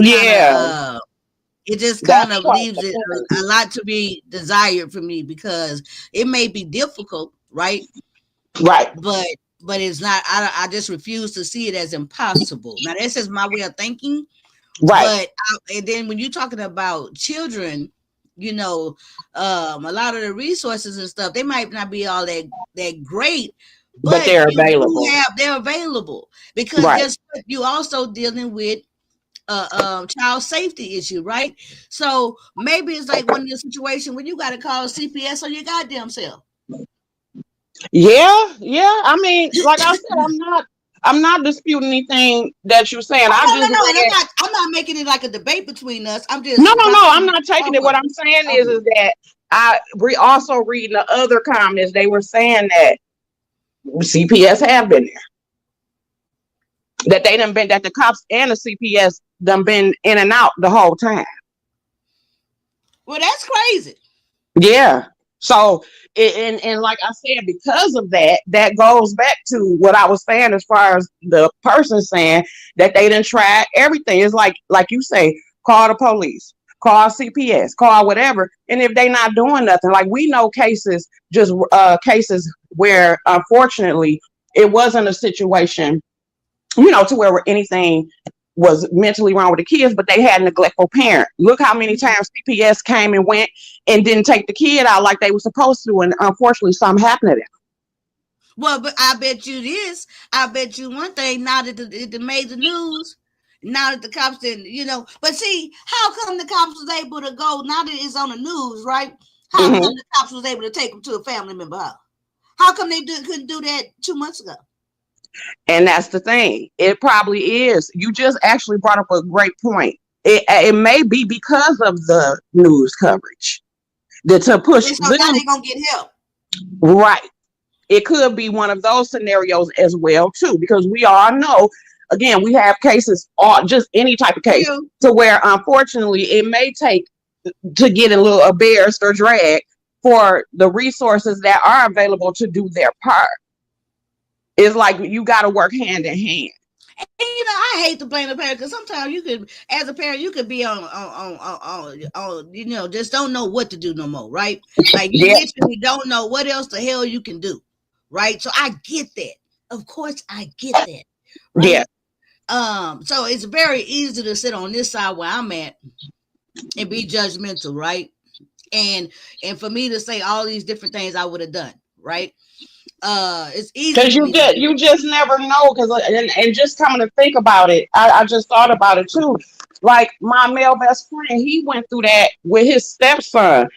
A: kind of leaves it a lot to be desired for me, because it may be difficult, right?
J: Right.
A: But it's not. I just refuse to see it as impossible. Now, that's just my way of thinking.
J: Right.
A: And then when you're talking about children, a lot of the resources and stuff, they might not be all that great, but
J: they're available.
A: They're available, because you also dealing with child safety issue, right? So maybe it's like one of the situations where you got to call CPS on your goddamn self.
J: Yeah. I mean, like I said, I'm not disputing anything that you're saying.
A: I'm not making it like a debate between us. I'm just
J: no. I'm not taking it. What I'm saying is that I also reading the other comments. They were saying that CPS have been there, that they done been, that the cops and the CPS done been in and out the whole time.
A: Well, that's crazy.
J: Yeah. So, and like I said, because of that, that goes back to what I was saying, as far as the person saying that they didn't try everything. It's like you say, call the police, call CPS, call whatever. And if they not doing nothing, like we know cases where, unfortunately, it wasn't a situation, to where anything was mentally wrong with the kids, but they had a neglectful parent. Look how many times CPS came and went and didn't take the kid out like they were supposed to, and unfortunately something happened to them.
A: Well, but I bet you one thing, now that it made the news, now that the cops didn't, but see, how come the cops was able to go, now that it's on the news, right? How come the cops was able to take them to a family member house? How come they couldn't do that 2 months ago?
J: And that's the thing. It probably is. You just actually brought up a great point. It may be because of the news coverage to push
A: so now they're gonna get help.
J: Right. It could be one of those scenarios as well too, because we all know, again, we have cases, or just any type of case, to where unfortunately it may take to get embarrassed or dragged for the resources that are available to do their part. It's like you got to work hand in hand.
A: And, I hate to blame the parent, because sometimes you could, as a parent, you could be on just don't know what to do no more, right? Like you literally don't know what else the hell you can do, right? So I get that. Of course, I get that. Right? Yeah. So it's very easy to sit on this side where I'm at and be judgmental, right? And for me to say all these different things I would have done, right? It's easy
J: Because
A: for me to do.
J: you just never know. Because and just coming to think about it, I just thought about it too. Like my male best friend, he went through that with his stepson.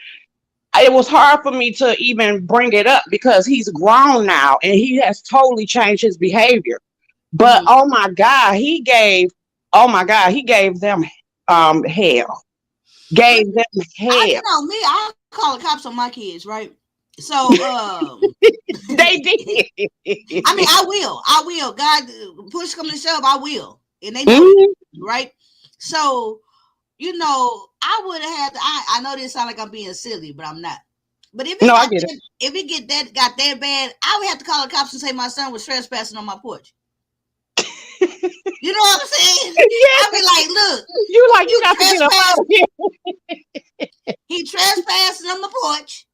J: It was hard for me to even bring it up because he's grown now and he has totally changed his behavior. But
A: Mhm.
J: oh my God, he gave them hell.
A: But
J: Gave them
A: you
J: hell.
A: know me, I call the cops on my kids, right? So,
J: They did.
A: I mean, I will. God, push come to shove, I will, and they know that,
J: Mhm.
A: right? So, you know, I would have had. I know this sound like I'm being silly, but I'm not. But
J: No, I get it.
A: if it got that bad, I would have to call the cops and say my son was trespassing on my porch. You know what I'm saying? I'd be
J: Yeah.
A: like, look,
J: You like you
A: he
J: got to get up out
A: trespassed.
J: of here.
A: He trespassing on my porch.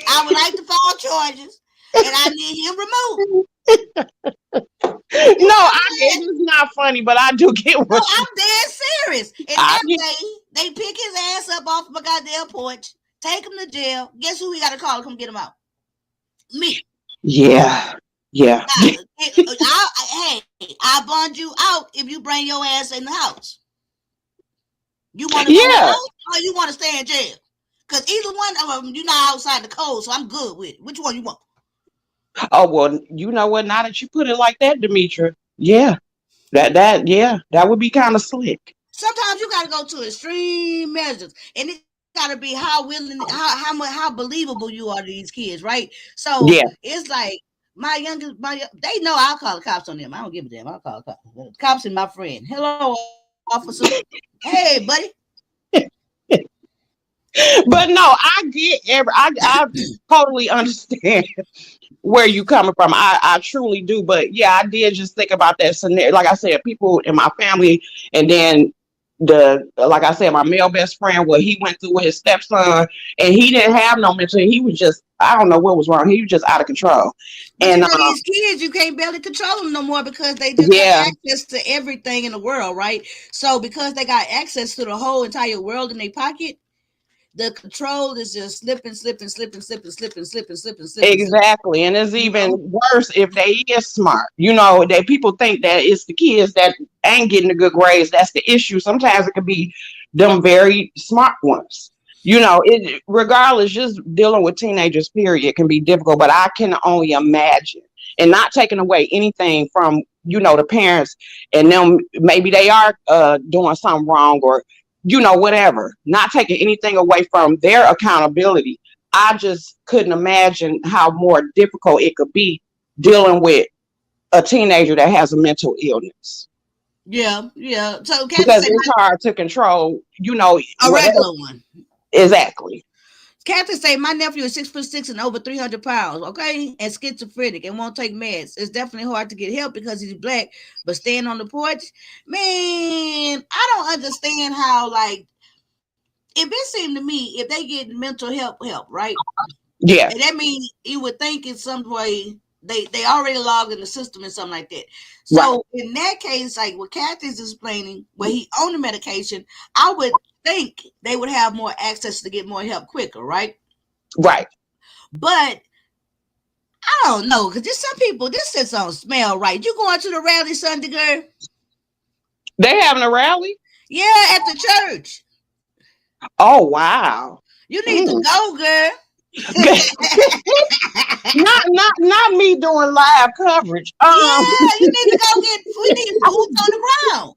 A: I would like to file charges, and I need him removed. You
J: No,
A: know what I'm saying?
J: it is not funny, but I do get
A: No,
J: what you.
A: I'm dead serious. And
J: I
A: that
J: get.
A: day, they pick his ass up off my goddamn porch, take him to jail. Guess who we got to call to come get him out? Me.
J: Yeah, yeah,
A: Hey, I bond you out if you bring your ass in the house. You want to go in the
J: yeah.
A: house or you want to stay in jail? Because either one of them, you're not outside the code, so I'm good with it. Which one you want?
J: Oh well, you know what? Now that you put it like that, Demetra, yeah, that would be kind of slick.
A: Sometimes you got to go to extreme measures, and it got to be how willing, how believable you are to these kids, right? So
J: Yeah.
A: it's like they know I'll call the cops on them. I don't give a damn. I'll call the cops. The cops and my friend. Hello, officer. Hey, buddy.
J: But no, I totally understand where you coming from. I truly do. But yeah, I did just think about that scenario. Like I said, people in my family, and then like I said, my male best friend, what he went through with his stepson, and he didn't have no mental. He was just, I don't know what was wrong. He was just out of control.
A: But you
J: And
A: know, these kids, you can't barely control them no more because they just got
J: yeah,
A: access to everything in the world, right? So because they got access to the whole entire world in their pocket, the control is just slipping.
J: exactly. And it's
A: You
J: even
A: know?
J: worse if they is smart. You know, that people think that it's the kids that ain't getting the good grades. That's the issue. Sometimes it could be them very smart ones. You know, it regardless, just dealing with teenagers, period, can be difficult. But I can only imagine, and not taking away anything from, the parents and them, maybe they are doing something wrong, or whatever. Not taking anything away from their accountability. I just couldn't imagine how more difficult it could be dealing with a teenager that has a mental illness.
A: Yeah. So Captain
J: Because
A: say
J: it's hard to control,
A: a
J: whatever.
A: regular one.
J: Exactly.
A: Captain say my nephew is 6'6" and over 300 pounds, okay, and schizophrenic and won't take meds. It's definitely hard to get help because he's black, but staying on the porch, man, I don't understand how, like, if it seemed to me, if they get mental help, right?
J: Yeah.
A: And that means you would think in some way they already logged in the system and something like that. So
J: Right.
A: in that case, like what Kathy's explaining, where he on the medication, I would think they would have more access to get more help quicker, right?
J: Right.
A: But I don't know, because there's some people, this just don't smell right. You going to the rally Sunday, girl?
J: They having a rally?
A: Yeah, at the church.
J: Oh wow.
A: You need to go, girl.
J: not me doing live coverage.
A: Yeah, you need to go we need boots on the ground.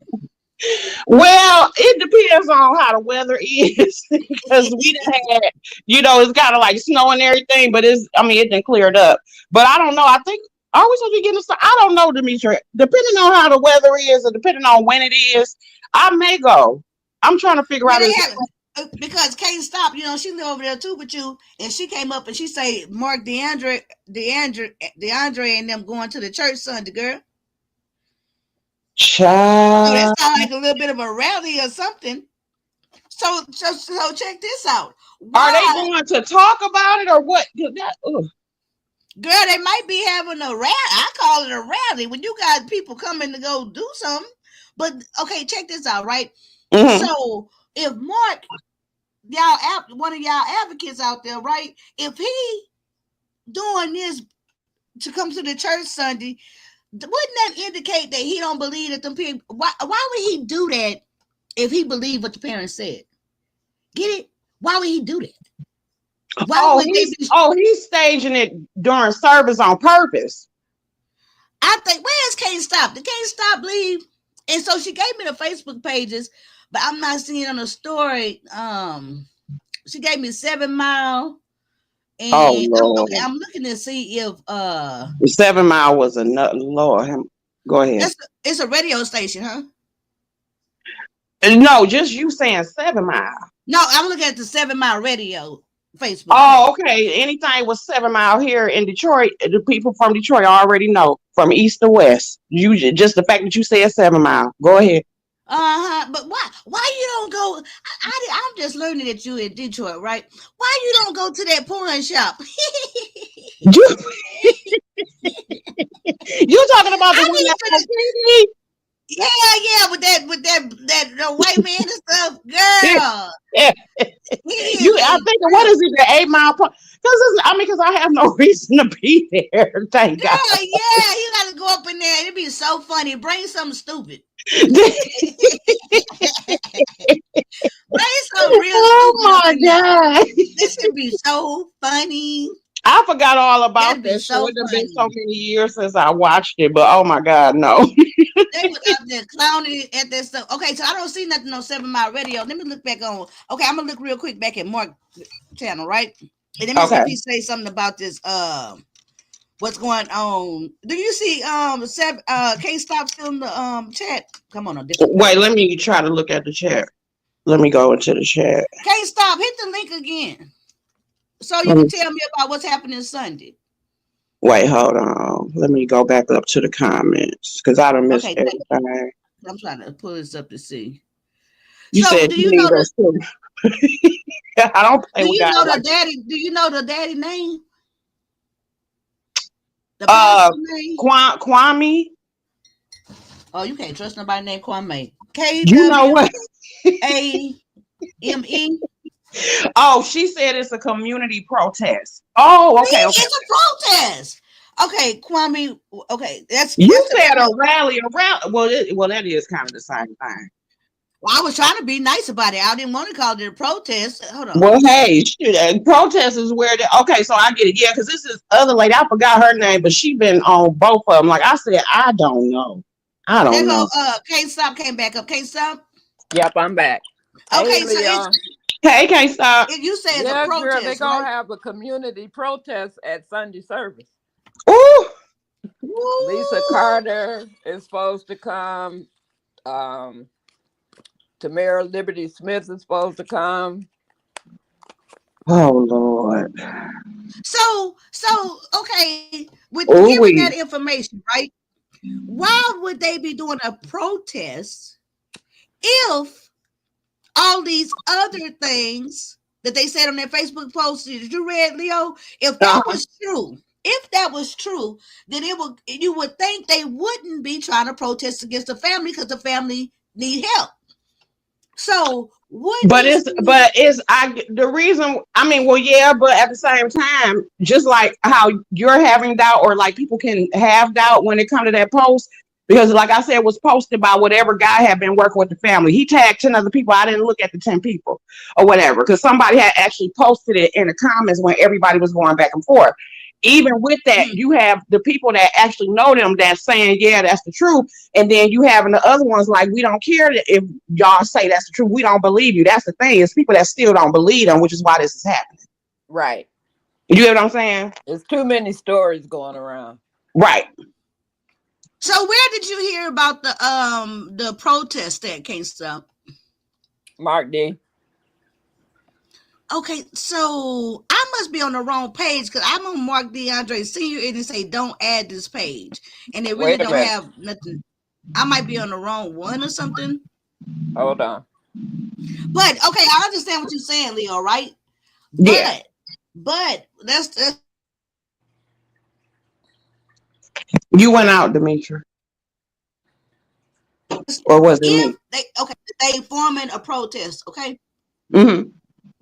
J: Well, it depends on how the weather is because we done had, it's kind of like snow and everything, but it didn't clear it up. But I don't know. I think, are we supposed to be getting some? I don't know, Demetra. Depending on how the weather is, or depending on when it is, I may go. I'm trying to figure out.
A: Because Kate stopped, she live over there too with you, and she came up and she say Mark DeAndre and them going to the church Sunday, girl.
J: Child.
A: So that sounds like a little bit of a rally or something. So check this out.
J: Are they going to talk about it or what?
A: Girl, they might be having a rally. I call it a rally when you got people coming to go do something. But okay, check this out, right? Mm-hmm. So if Mark, one of y'all advocates out there, right? If he doing this to come to the church Sunday, wouldn't that indicate that he don't believe that them people? Why would he do that if he believed what the parents said? Get it? Why would he do that? Why would
J: he's staging it during service on purpose.
A: I think, where's Can't Stop? Did Can't Stop leave? And so she gave me the Facebook pages, but I'm not seeing on the story. She gave me 7 Mile. And I'm looking to see if
J: 7 Mile was another. Lord, go ahead.
A: It's a radio station, huh?
J: No, just you saying 7 Mile.
A: No, I'm looking at the 7 Mile radio Facebook.
J: Oh, okay. Anything with 7 Mile here in Detroit, the people from Detroit already know from east to west. You just the fact that you said 7 Mile. Go ahead.
A: But why you don't go? I'm just learning that you in Detroit, right? Why you don't go to that porn shop?
J: You talking about the one that's on TV?
A: Yeah, with that white man and stuff, girl.
J: Yeah. I think what is it, the 8 Mile? Because I have no reason to be there. Thank God.
A: Yeah, you gotta go up in there. It'd be so funny. Bring something stupid. Bring something real
J: oh my God.
A: This would be so funny.
J: I forgot all about this. So it's been so many years since I watched it, but oh my God, no.
A: They was out there clowning at that stuff. Okay, so I don't see nothing on 7 Mile Radio. Let me look back on. Okay, I'm gonna look real quick back at Mark channel, right? And let me see if he say something about this. What's going on? Do you see Can't Stop still in the chat? Come on,
J: wait. Let me try to look at the chat. Let me go into the chat.
A: Can't Stop. Hit the link again, so you can tell me about what's happening Sunday.
J: Wait, hold on. Let me go back up to the comments because I don't miss everything.
A: I'm trying to pull this up to see.
J: You said do you know the? I don't play
A: do
J: with
A: you know the daddy? Do you know the daddy name? The name?
J: Kwame.
A: Oh, you can't trust nobody named Kwame.
J: You know what?
A: KWAME.
J: Oh, she said it's a community protest. Oh, okay.
A: It's a protest. Okay, Kwame. Okay, that's
J: said a rally around. Well, that is kind of the same thing.
A: Well, I was trying to be nice about it. I didn't want to call it a protest. Hold on.
J: Well, hey, protest is where okay, so I get it. Yeah, because this is other lady. I forgot her name, but she been on both of them. Like I said, I don't know.
A: There go, Can't Stop came back up. Can't Stop?
H: Yep, I'm back.
A: Okay,
H: hey,
A: so
J: hey, Can't Stop.
A: You say it's a protest,
H: girl, they're going to
A: right?
H: have a community protest at Sunday service.
J: Ooh.
H: Lisa Carter is supposed to come. Tamara Liberty Smith is supposed to come.
J: Oh Lord.
A: So okay, with giving that information, right? Why would they be doing a protest if all these other things that they said on their Facebook post that you read, Leo, if that was true, then you would think they wouldn't be trying to protest against the family because the family need help. So
J: the reason, I mean, well, yeah, but at the same time, just like how you're having doubt, or like people can have doubt when it comes to that post, because like I said, it was posted by whatever guy had been working with the family. He tagged 10 other people. I didn't look at the 10 people or whatever, because somebody had actually posted it in the comments when everybody was going back and forth. Even with that, you have the people that actually know them that's saying, yeah, that's the truth. And then you having the other ones like, we don't care if y'all say that's the truth. We don't believe you. That's the thing. It's people that still don't believe them, which is why this is happening.
H: Right.
J: You get what I'm saying?
H: There's too many stories going around.
J: Right.
A: So where did you hear about the protest that Can't Stop?
H: Mark D.
A: Okay, so I must be on the wrong page because I'm on Mark DeAndre Sr. and it say don't add this page, and it really don't have nothing. I might be on the wrong one or something.
H: Hold on.
A: But okay, I understand what you're saying, Leo. Right?
J: Yeah.
A: But that's
J: you went out, Demetri. Or was it me?
A: They forming a protest, okay?
J: Mm-hmm.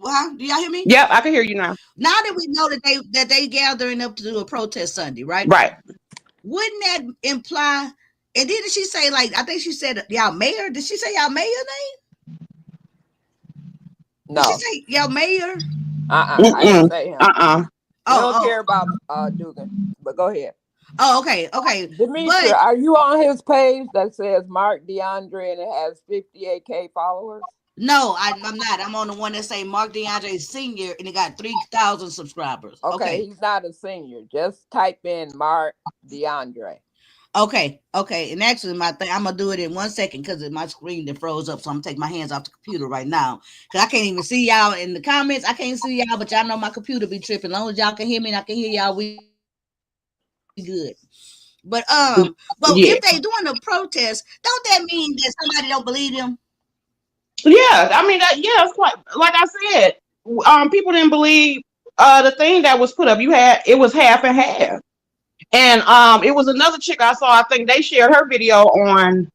A: Well, do y'all hear me?
J: Yep, I can hear you now.
A: Now that we know that they gathering up to do a protest Sunday, right?
J: Right.
A: Wouldn't that imply? And didn't she say, like, I think she said y'all mayor? Did she say y'all mayor name?
H: No.
A: Did she say y'all mayor?
H: I didn't say him. We don't care about Dugan, but go ahead.
A: Oh, okay.
H: Demetra, are you on his page that says Mark DeAndre and it has 58K followers?
A: No, I'm not. I'm on the one that say Mark DeAndre Senior and it got 3,000 subscribers.
H: Okay, he's not a senior. Just type in Mark DeAndre.
A: Okay. And actually, I'm gonna do it in 1 second because my screen that froze up. So I'm gonna take my hands off the computer right now because I can't even see y'all in the comments. I can't see y'all, but y'all know my computer be tripping. As long as y'all can hear me and I can hear y'all, we good. But if they doing a protest, don't that mean that somebody don't believe them?
J: Yeah, I mean it's quite like I said. People didn't believe the thing that was put up. It was half and half. And it was another chick I saw. I think they shared her video on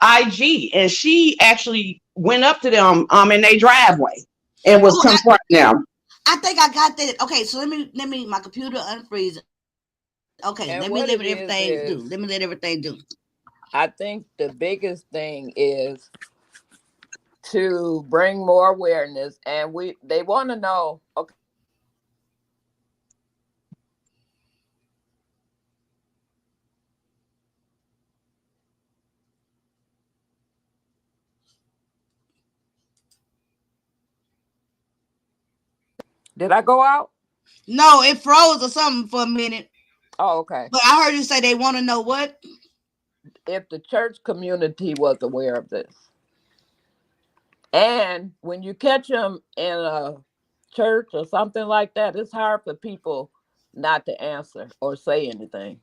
J: IG, and she actually went up to them in their driveway and was confronting them.
A: I think I got that. Okay, so let me my computer unfreeze. Okay,
H: and
A: let me let everything do.
H: I think the biggest thing is to bring more awareness, and they want to know. Okay. Did I go out?
A: No, it froze or something for a minute.
H: Oh, okay.
A: But I heard you say they want to know what?
H: If the church community was aware of this. And when you catch them in a church or something like that, it's hard for people not to answer or say anything.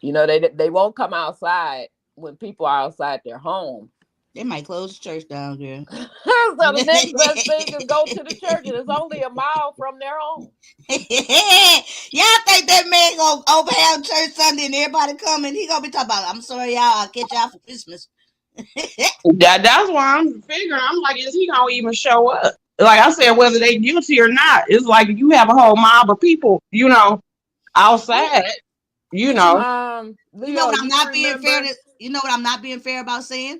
H: You know, they won't come outside when people are outside their home.
A: They might close the church down, girl.
H: So the next best thing is go to the church, and it's only a mile from their home.
A: Y'all think that man gonna open house church Sunday and everybody coming? He gonna be talking about, I'm sorry, y'all, I'll catch y'all for Christmas.
J: That's why I'm figuring. I'm like, is he gonna even show up? Like I said, whether they guilty or not, it's like you have a whole mob of people, outside.
A: You know what I'm not being fair to, you know what I'm not being fair about saying?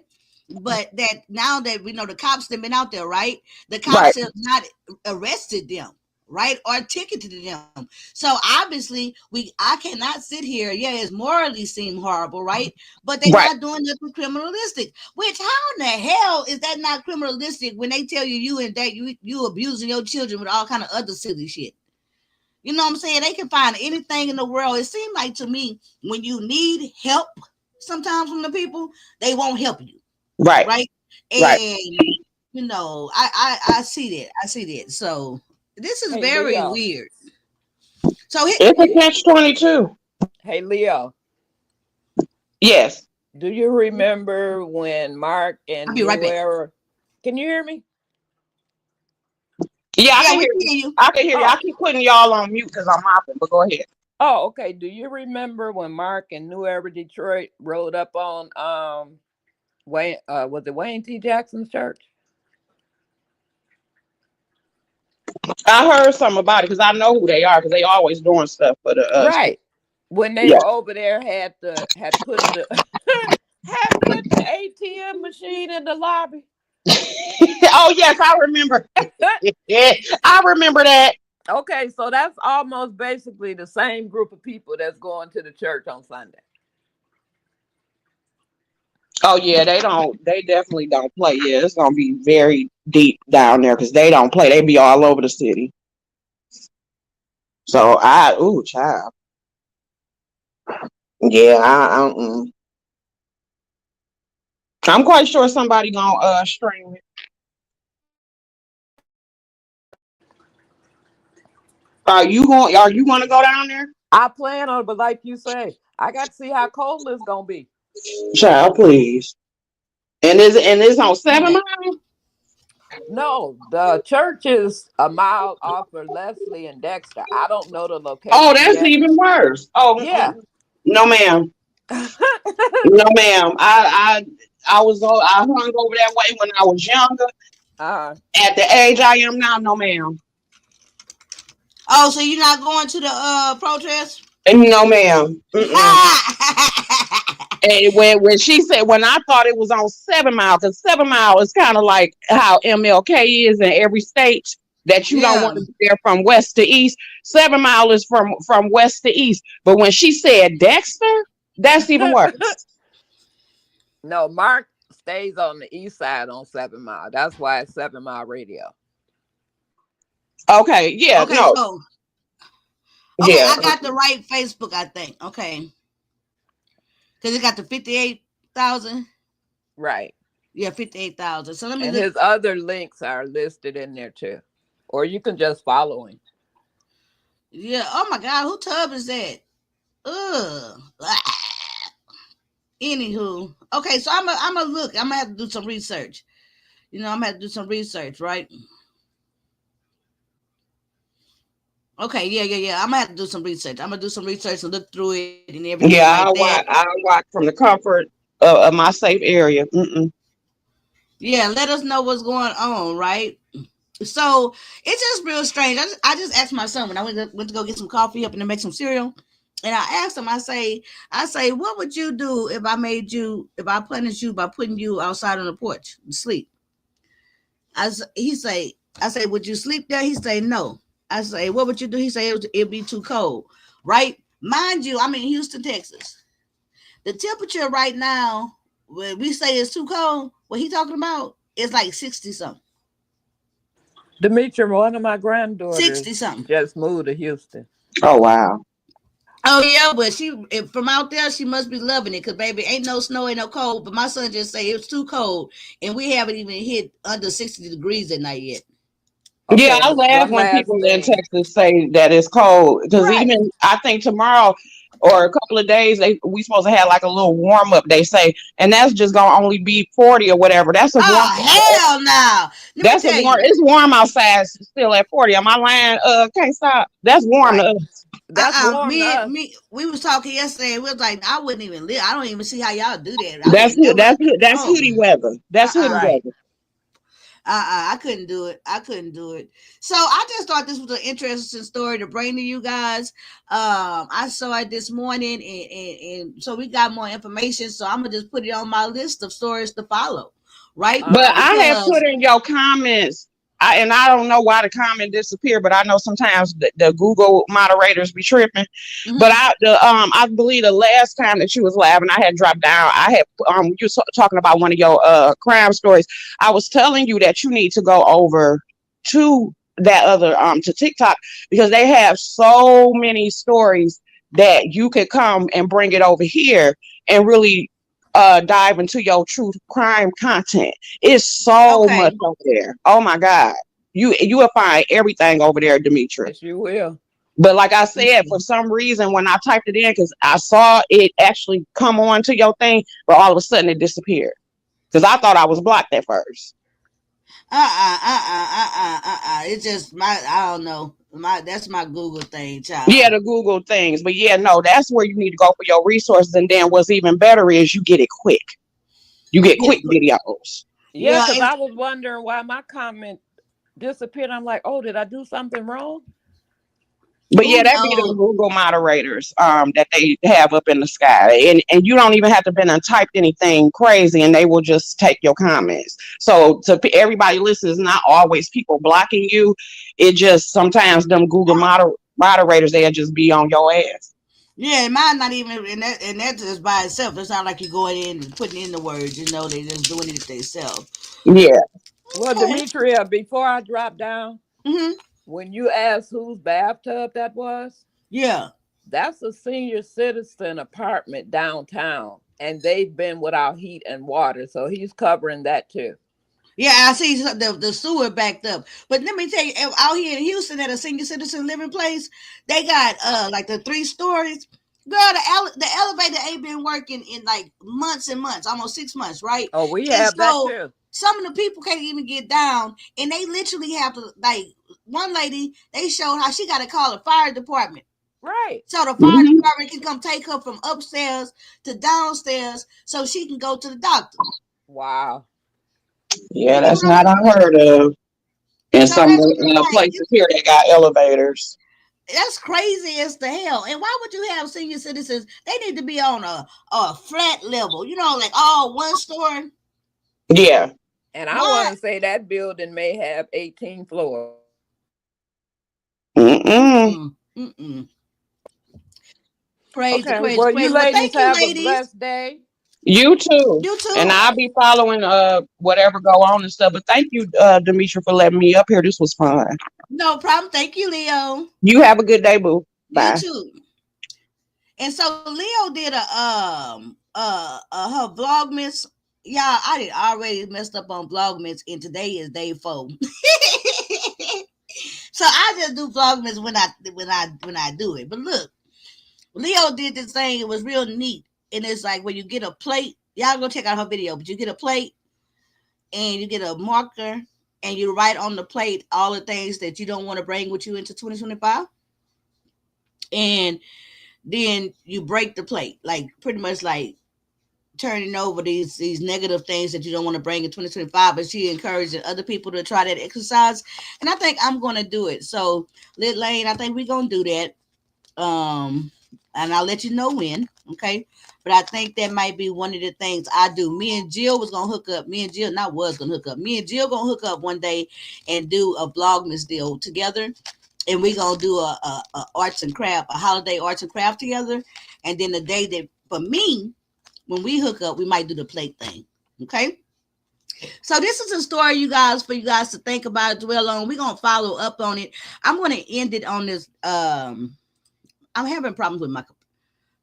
A: But that now that we know the cops have been out there, right? The cops have not arrested them, right? Or ticketed them. So obviously I cannot sit here. Yeah, it's morally seem horrible, right? But they're not doing nothing criminalistic. Which how in the hell is that not criminalistic when they tell you you abusing your children with all kind of other silly shit? You know what I'm saying? They can find anything in the world. It seems like to me when you need help sometimes from the people, they won't help you. Right. And I see that. So this is very weird. So
J: it's a catch-22.
H: Hey, Leo.
J: Yes.
H: Do you remember when Mark and
A: I'll be right back.
H: Can you hear me?
J: Yeah, I can hear you. I can hear you. I keep putting y'all on mute because I'm mopping, but go ahead.
H: Oh, okay. Do you remember when Mark and New Era Detroit rode up on was it Wayne T. Jackson's church?
J: I heard something about it because I know who they are because they always doing stuff for the
H: right. When they were over there, had put the ATM machine in the lobby.
J: Oh yes, I remember. Yeah, I remember that.
H: Okay, so that's almost basically the same group of people that's going to the church on Sunday.
J: Oh yeah, they definitely don't play. Yeah, it's gonna be very deep down there because they don't play. They be all over the city. So child. Yeah, I'm quite sure somebody gonna stream it. Are you gonna go down there?
H: I plan on it, but like you say, I got to see how cold it's gonna be.
J: Child, please. And it's on 7 miles?
H: No, the church is a mile off of Leslie and Dexter. I don't know the location.
J: Oh, that's even worse. Oh
H: yeah.
J: No, ma'am. No, ma'am. I hung over that way when I was younger. At the age I am now, no, ma'am.
A: Oh, so you're not going to the protest?
J: No, ma'am. And when she said, when I thought it was on 7 Mile, because 7 Mile is kind of like how MLK is in every state, that you don't want to be there from west to east. 7 Mile is from west to east. But when she said Dexter, that's even worse.
H: No, Mark stays on the east side on 7 Mile. That's why it's 7 Mile Radio.
J: Okay, yeah,
A: okay,
J: no.
A: so, okay, yeah. I got the right Facebook, I think. Okay. Because it got the 58,000.
H: Right.
A: Yeah, 58,000. So let me
H: and
A: look.
H: His other links are listed in there too. Or you can just follow him.
A: Yeah. Oh my God, who tub is that? Ugh. Anywho. Okay, so I'm gonna look. I'm gonna have to do some research. I'm gonna have to do some research, right? Okay, yeah. I'm gonna have to do some research. I'm gonna do some research and look through it and everything.
J: Yeah,
A: like
J: I'll watch from the comfort of my safe area.
A: Yeah, let us know what's going on, right? So it's just real strange. I just asked my son when I went to go get some coffee up and to make some cereal, and I asked him. I say, what would you do if I punished you by putting you outside on the porch to sleep? I say, would you sleep there? He say, no. I say, what would you do? He say, it'd be too cold, right? Mind you, I'm in Houston, Texas. The temperature right now, when we say it's too cold, what he talking about is like 60 something.
H: Demetri, one of my granddaughters
A: 60 something
H: just moved to Houston.
J: Oh wow.
A: Oh yeah, but from out there, she must be loving it because baby, ain't no snow, ain't no cold. But my son just say it's too cold, and we haven't even hit under 60 degrees at night yet.
J: Okay, yeah, I laugh when people in Texas say that it's cold because even I think tomorrow or a couple of days we supposed to have like a little warm up. They say, and that's just gonna only be 40 or whatever. That's a warm.
A: Hell no!
J: That's a warm. It's warm outside still at 40. Am I lying? Can't stop. That's warm to us.
H: That's warm.
A: We was talking yesterday. We was like, I wouldn't even live. I don't even see how y'all do that.
J: That's hoodie weather. That's hoodie weather.
A: I couldn't do it. So I just thought this was an interesting story to bring to you guys. I saw it this morning, and so we got more information. So I'm gonna just put it on my list of stories to follow. Right,
J: but I have put in your comments. I don't know why the comment disappeared, but I know sometimes the Google moderators be tripping. Mm-hmm. But I believe the last time that you was laughing, I had dropped down. I had you talking about one of your crime stories. I was telling you that you need to go over to that other to TikTok because they have so many stories that you could come and bring it over here and really dive into your true crime content. It's so much over there. Oh my God. You will find everything over there, Demetri.
H: Yes, you will.
J: But like I said, for some reason, when I typed it in, because I saw it actually come on to your thing, but all of a sudden it disappeared. Because I thought I was blocked at first.
A: It's just I don't know. That's my Google thing, child.
J: Yeah, the Google things. But yeah, no, that's where you need to go for your resources. And then what's even better is you get it quick. You get quick videos.
H: Yeah, because I was wondering why my comment disappeared. I'm like, oh, did I do something wrong?
J: But yeah, that be the Google moderators that they have up in the sky. And you don't even have to been and typed anything crazy and they will just take your comments. So to everybody listening, it's not always people blocking you. It just sometimes them Google moderators, they'll just be on your ass.
A: Yeah, mine not even, and that just by itself. It's not like you're going in and putting in the words, they just doing it themselves.
J: Yeah.
H: Well, Demetria, before I drop down,
A: mm-hmm.
H: When you asked whose bathtub that was, that's a senior citizen apartment downtown, and they've been without heat and water, so he's covering that too.
A: Yeah, I see the sewer backed up. But let me tell you, out here in Houston at a senior citizen living place, they got like the 3 stories. Girl, the elevator ain't been working in like months and months, almost 6 months, right?
H: Oh, we have that too.
A: Some of the people can't even get down, and they literally have to, like, one lady, they showed how she got to call the fire department.
H: Right.
A: So the fire department can come take her from upstairs to downstairs so she can go to the doctor.
H: Wow.
J: Yeah,
A: You
J: that's
A: know,
J: not unheard of. In
A: so
J: some
A: that's like
J: places here, they got elevators.
A: that's crazy as the hell. And why would you have senior citizens? They need to be on a flat level, like all one story.
J: Yeah.
H: And I want
A: Why?
H: to say that building may have 18 floors.
J: Mm-mm.
A: Mm. Crazy,
H: Okay,
A: crazy,
H: well, you
A: crazy. Well,
H: ladies
A: thank you,
H: have a
A: ladies.
H: blessed day.
J: You too.
A: You
J: And
A: too.
J: I'll be following whatever go on and stuff. But thank you, Demetria, for letting me up here. This was fun.
A: No problem. Thank you, Leo.
J: You have a good day, boo.
A: You
J: Bye.
A: too. And so Leo did her Vlogmas. Y'all, I did already messed up on Vlogmas, and today is day 4. So I just do Vlogmas when I do it. But look, Leo did this thing. It was real neat, and it's like when you get a plate. Y'all go check out her video. But you get a plate, and you get a marker, and you write on the plate all the things that you don't want to bring with you into 2025, and then you break the plate, like pretty much like turning over these negative things that you don't want to bring in 2025. But she encouraging other people to try that exercise, and I think I'm going to do it. So Lit Lane, I think we're going to do that, and I'll let you know when. Okay, but I think that might be one of the things I do. Me and Jill was gonna hook up. Me and Jill not was gonna hook up. Me and Jill gonna hook up one day and do a Vlogmas deal together, and we gonna do a arts and craft, a holiday arts and craft together. And then the day that for me, when we hook up, we might do the plate thing. Okay. So this is a story, you guys, for you guys to think about, dwell on. We're gonna follow up on it. I'm gonna end it on this. I'm having problems with my.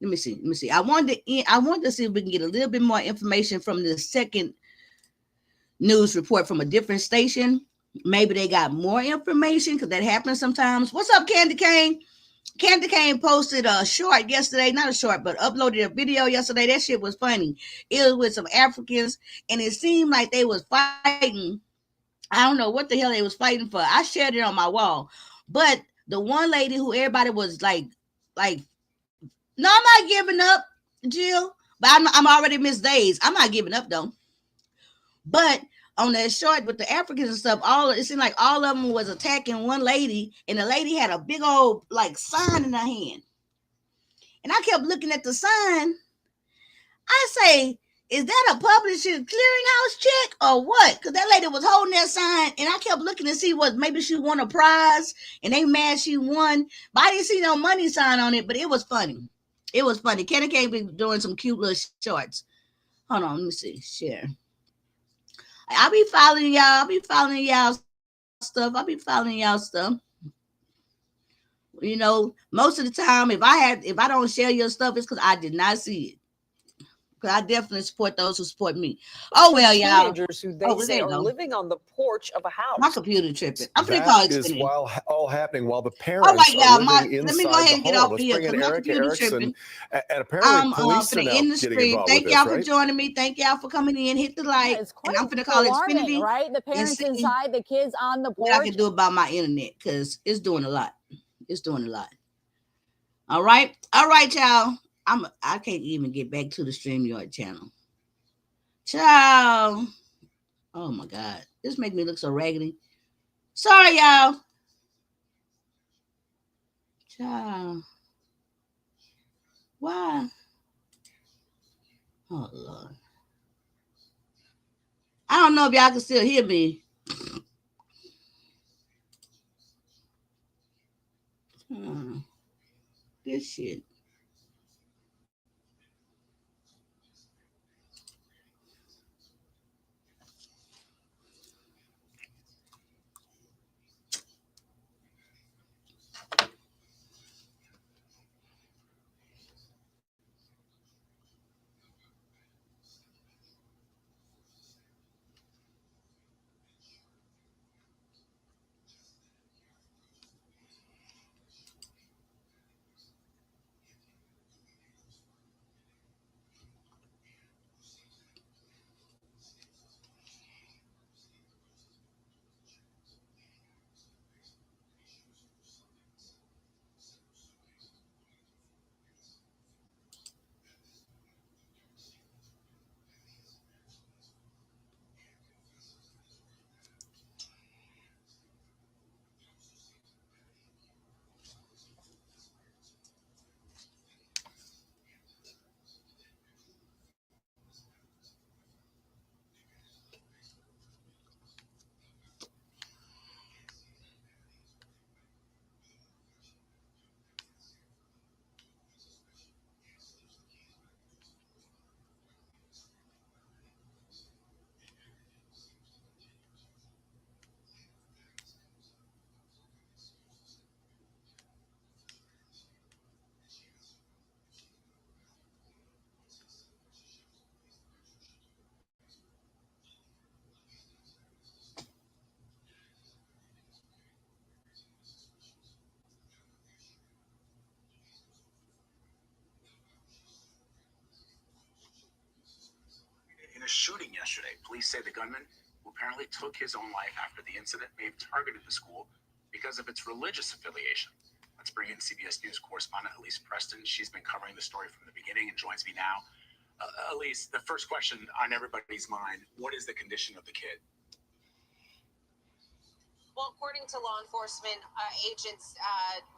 A: Let me see. I wanted to see if we can get a little bit more information from the second news report from a different station. Maybe they got more information because that happens sometimes. What's up, Candy Cane? Candy Cane posted a short yesterday, not a short, but uploaded a video yesterday. That shit was funny. It was with some Africans, and it seemed like they was fighting. I don't know what the hell they was fighting for. I shared it on my wall, but the one lady who everybody was like, no, I'm not giving up, Jill. But I'm already Miss Days. I'm not giving up though. But on that short with the Africans and stuff, it seemed like all of them was attacking one lady, and the lady had a big old like sign in her hand. And I kept looking at the sign. I say, is that a publishing clearinghouse check or what? Because that lady was holding that sign, and I kept looking to see what maybe she won a prize, and they mad she won. But I didn't see no money sign on it, but it was funny. It was funny. Kenny K be doing some cute little shorts. Hold on, let me see. Share. I'll be following y'all. I'll be following y'all stuff. Most of the time, if I don't share your stuff, it's because I did not see it. Because I definitely support those who support me. Oh well, y'all.
I: Teenagers who they say are living on the porch of a house.
A: My computer tripping. I'm gonna
B: That
A: call
B: is
A: Xfinity.
B: all happening while the parents
A: All right,
B: are
A: y'all.
B: living
A: Let me go
B: inside
A: ahead
B: the
A: and get
B: home.
A: off
B: Let's
A: here
B: bring in
A: because my
B: Eric
A: computer
B: Erickson.
A: tripping.
B: And apparently police are
A: Finna
B: now
A: end the
B: getting
A: stream.
B: involved with
A: Thank
B: this,
A: y'all for
B: right?
A: joining me. Thank y'all for coming in. Hit the like.
C: Yeah, it's
A: And I'm finna
C: quite
A: call
C: alarming,
A: Xfinity
C: right? The
A: and
C: parents
A: see
C: inside, the kids on the
A: what I
C: porch.
A: can do about my internet because it's doing a lot. It's doing a lot. All right, y'all. I can't even get back to the StreamYard channel. Ciao. Oh my God, this make me look so raggedy. Sorry, y'all. Ciao. Why? Oh Lord. I don't know if y'all can still hear me. This shit.
K: a shooting yesterday. Police say the gunman, who apparently took his own life after the incident, may have targeted the school because of its religious affiliation. Let's bring in CBS News correspondent Elise Preston. She's been covering the story from the beginning and joins me now. Elise, the first question on everybody's mind, what is the condition of the kid?
L: Well, according to law enforcement agents,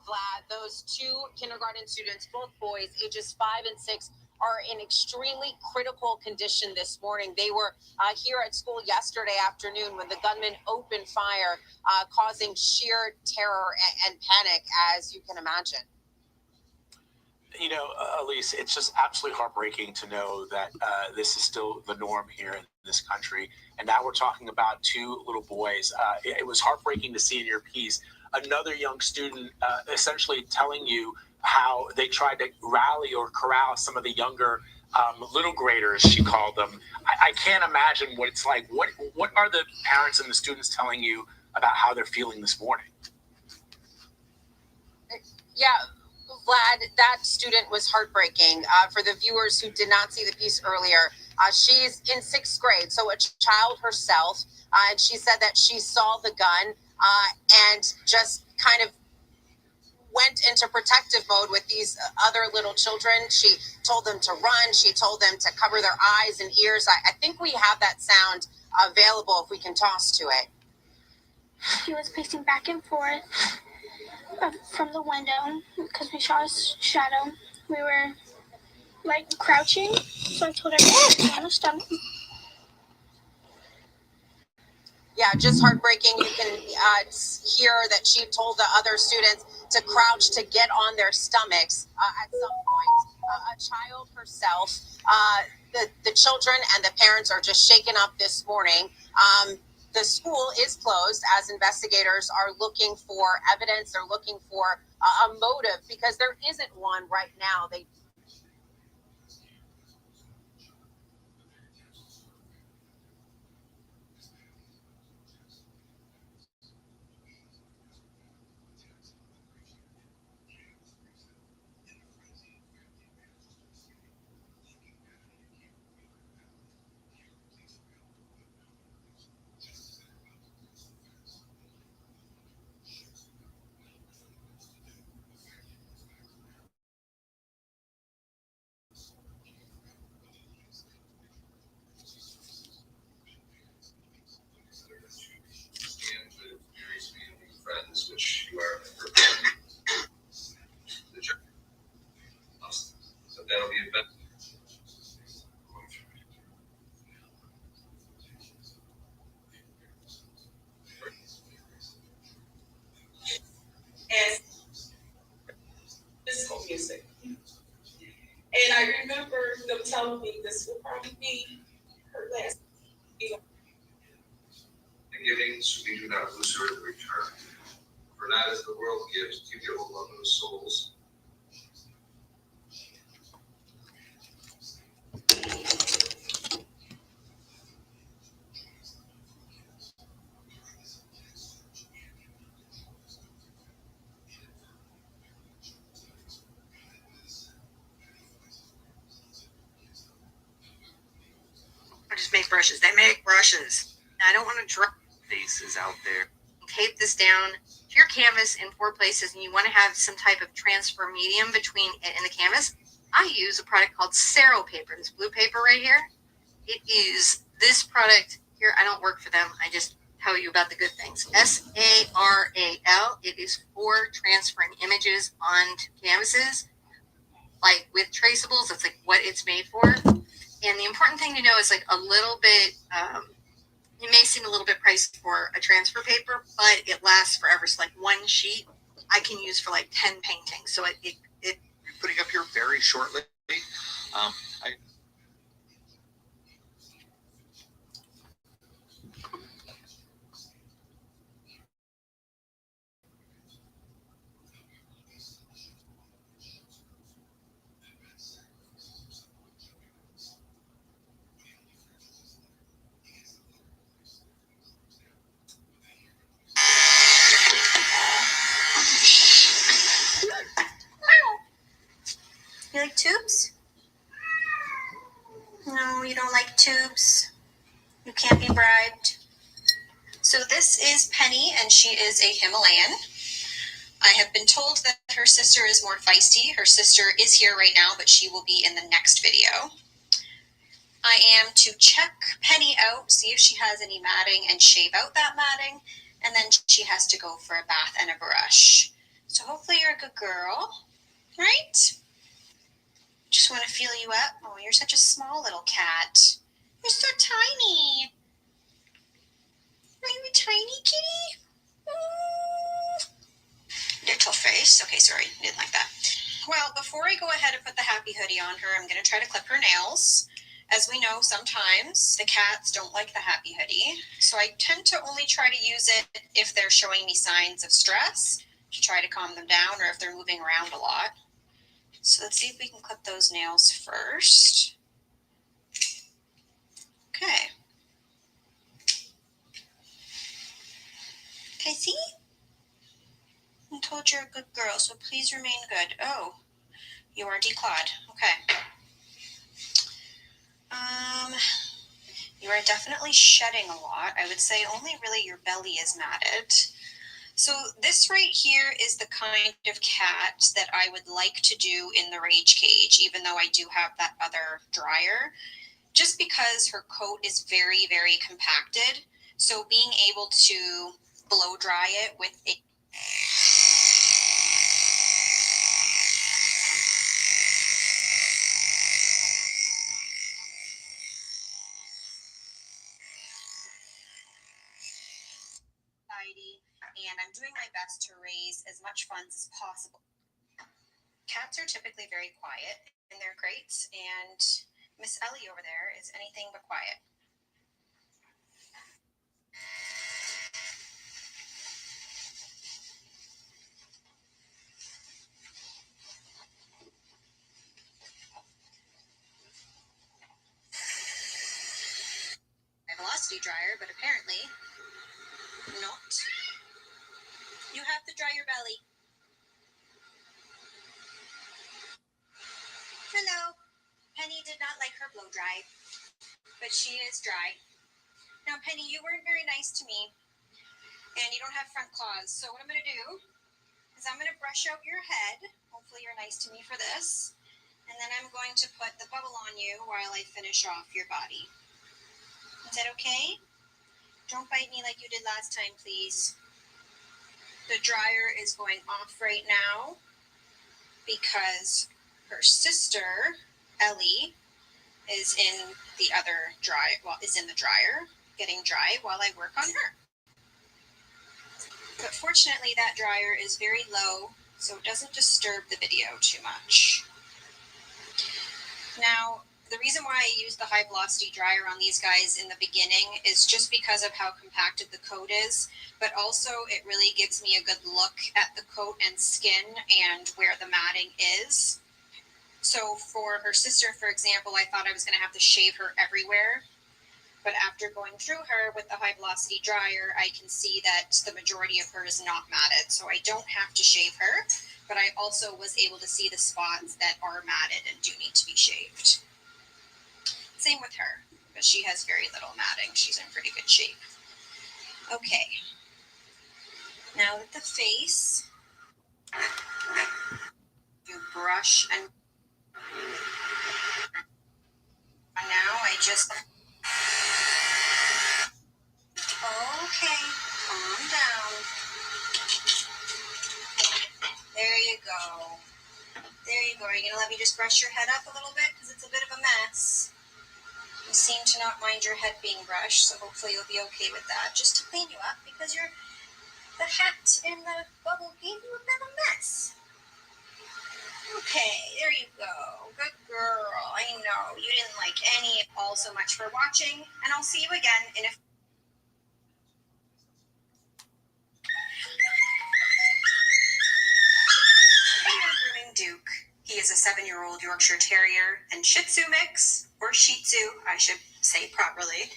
L: Vlad, those two kindergarten students, both boys, ages 5 and 6, are in extremely critical condition this morning. They were here at school yesterday afternoon when the gunman opened fire, causing sheer terror and panic, as you can imagine.
K: You know, Elise, it's just absolutely heartbreaking to know that this is still the norm here in this country. And now we're talking about two little boys. It was heartbreaking to see in your piece another young student essentially telling you how they tried to rally or corral some of the younger little graders, she called them. I can't imagine what it's like. What are the parents and the students telling you about how they're feeling this morning?
L: Yeah, Vlad, that student was heartbreaking. For the viewers who did not see the piece earlier, she's in 6th grade, so a child herself, and she said that she saw the gun and just kind of went into protective mode with these other little children. She told them to run. She told them to cover their eyes and ears. I think we have that sound available if we can toss to it.
M: He was pacing back and forth from the window because we saw his shadow. We were like crouching, so I told everyone to on the stomach.
L: Yeah, just heartbreaking. You can hear that she told the other students to crouch to get on their stomachs at some point. A child herself, the children and the parents are just shaken up this morning. The school is closed as investigators are looking for evidence. They're looking for a motive because there isn't one right now.
N: Friends, which you are. So that'll be a bit.
O: And disco music. And I remember them telling me this will probably be her last.
N: The giving, so we do not lose her in return. For not as the world gives, give you a love of the souls.
P: Or just make brushes. They make brushes. I don't want to draw faces out there. Tape this down to your canvas in 4 places, and you want to have some type of transfer medium between it and the canvas. I use a product called Saro paper. This blue paper right here. It is this product here. I don't work for them. I just tell you about the good things. SARAL. It is for transferring images onto canvases, like with traceables. That's like what it's made for. And the important thing to know is like a little bit. It may seem a little bit pricey for a transfer paper, but it lasts forever. So like 1 sheet, I can use for like 10 paintings. So it
N: Putting up here very shortly.
M: You like tubes? No,
P: you don't like tubes. You can't be bribed. So this is Penny, and she is a Himalayan. I have been told that her sister is more feisty. Her sister is here right now, but she will be in the next video. I am to check Penny out, see if she has any matting, and shave out that matting, and then she has to go for a bath and a brush. So hopefully you're a good girl, right? Just want to feel you up. Oh, you're such a small little cat. You're so tiny. Are you a tiny kitty? Little face. Okay, sorry, didn't like that. Well, before I go ahead and put the happy hoodie on her, I'm going to try to clip her nails. As we know, sometimes the cats don't like the happy hoodie, so I tend to only try to use it if they're showing me signs of stress to try to calm them down, or if they're moving around a lot. So let's see if we can clip those nails first. Okay. Okay, see? I told you're a good girl, so please remain good. Oh, you are declawed. Okay. You are definitely shedding a lot. I would say only really your belly is matted. So this right here is the kind of cat that I would like to do in the rage cage, even though I do have that other dryer, just because her coat is very, very compacted. So being able to blow dry it with a and I'm doing my best to raise as much funds as possible. Cats are typically very quiet in their crates, and Miss Ellie over there is anything but quiet. My velocity dryer, but apparently not. You have to dry your belly. Hello. Penny did not like her blow dry, but she is dry. Now, Penny, you weren't very nice to me, and you don't have front claws. So what I'm going to do is I'm going to brush out your head. Hopefully you're nice to me for this. And then I'm going to put the bubble on you while I finish off your body. Is that okay? Don't bite me like you did last time, please. The dryer is going off right now because her sister, Ellie, is in the other is in the dryer, getting dry while I work on her. But fortunately, that dryer is very low, so it doesn't disturb the video too much. Now, the reason why I use the high velocity dryer on these guys in the beginning is just because of how compacted the coat is, but also it really gives me a good look at the coat and skin and where the matting is. So for her sister, for example, I thought I was going to have to shave her everywhere. But after going through her with the high velocity dryer, I can see that the majority of her is not matted. So I don't have to shave her, but I also was able to see the spots that are matted and do need to be shaved. Same with her, but she has very little matting. She's in pretty good shape. Okay. Now with the face, you brush and now I just... Okay, calm down. There you go. There you go. Are you going to let me just brush your head up a little bit? Because it's a bit of a mess. You seem to not mind your head being brushed, so hopefully you'll be okay with that. Just to clean you up, because the hat and the bubble gave you a bit of a mess. Okay, there you go. Good girl. I know. You didn't like any all so much for watching, and I'll see you again in a... Grooming Duke. He is a 7-year-old Yorkshire Terrier and Shih Tzu mix, or Shih Tzu, I should say properly.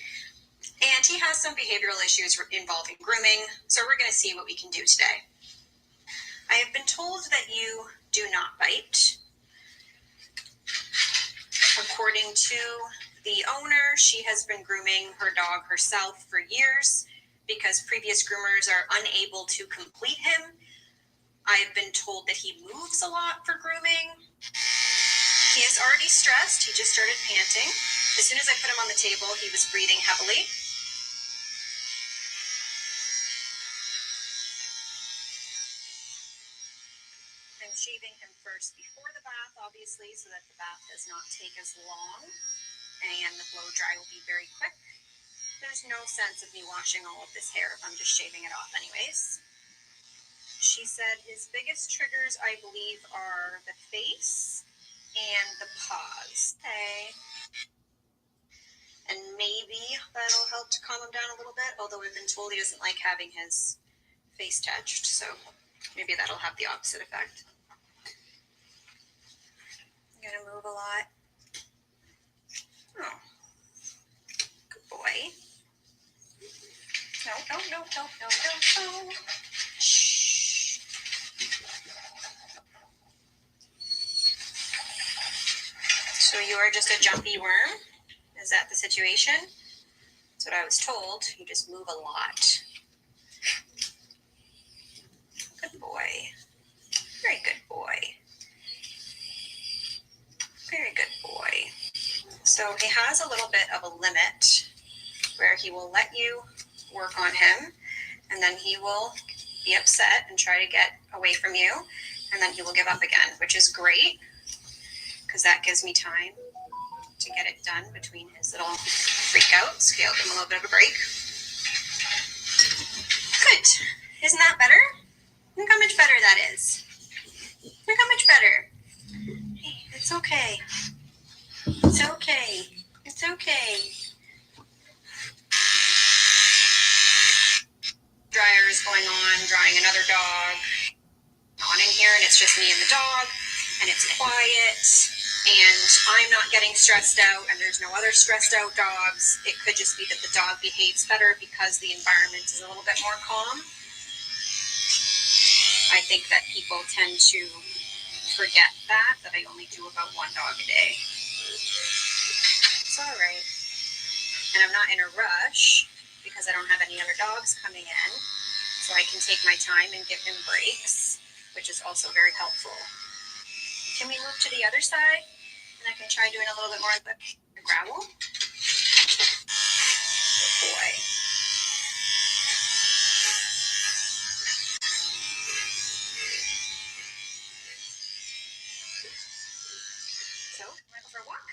P: And he has some behavioral issues involving grooming, so we're going to see what we can do today. I have been told that you do not bite. According to The owner, she has been grooming her dog herself for years because previous groomers are unable to complete him. I've been told that he moves a lot for grooming. He is already stressed. He just started panting. As soon as I put him on the table, he was breathing heavily. I'm shaving him first before the bath, obviously, so that the bath does not take as long, and the blow dry will be very quick. There's no sense of me washing all of this hair if I'm just shaving it off anyways. She said his biggest triggers, I believe, are the face and the paws. Okay. And maybe that'll help to calm him down a little bit, although I've been told he doesn't like having his face touched, so maybe that'll have the opposite effect. I'm gonna move a lot. Oh, good boy. No. Shh. So you are just a jumpy worm? Is that the situation? That's what I was told. You just move a lot. Good boy. Very good boy. Very good boy. So he has a little bit of a limit where he will let you work on him, and then he will be upset and try to get away from you, and then he will give up again, which is great because that gives me time to get it done between his little freakouts. Okay, I'll give him a little bit of a break. Good. Isn't that better? Look how much better that is. Look how much better. Hey, it's okay. It's okay. It's okay. Dryer is going on, drying another dog on in here, and it's just me and the dog, and it's quiet, and I'm not getting stressed out, and there's no other stressed out dogs. It could just be that the dog behaves better because the environment is a little bit more calm. I think that people tend to forget that I only do about one dog a day. It's all right. And I'm not in a rush because I don't have any other dogs coming in. So I can take my time and give him breaks, which is also very helpful. Can we move to the other side? And I can try doing a little bit more of the gravel. Good boy. So, want to go for a walk?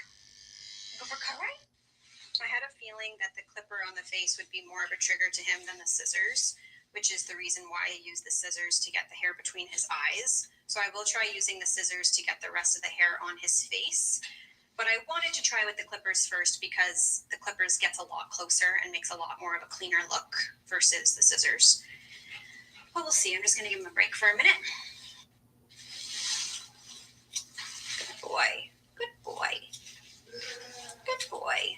P: Go for a car ride? I had a feeling that the clipper on the face would be more of a trigger to him than the scissors, which is the reason why I use the scissors to get the hair between his eyes. So I will try using the scissors to get the rest of the hair on his face. But I wanted to try with the clippers first because the clippers gets a lot closer and makes a lot more of a cleaner look versus the scissors. Well, we'll see. I'm just going to give him a break for a minute. Good boy. Good boy. Good boy.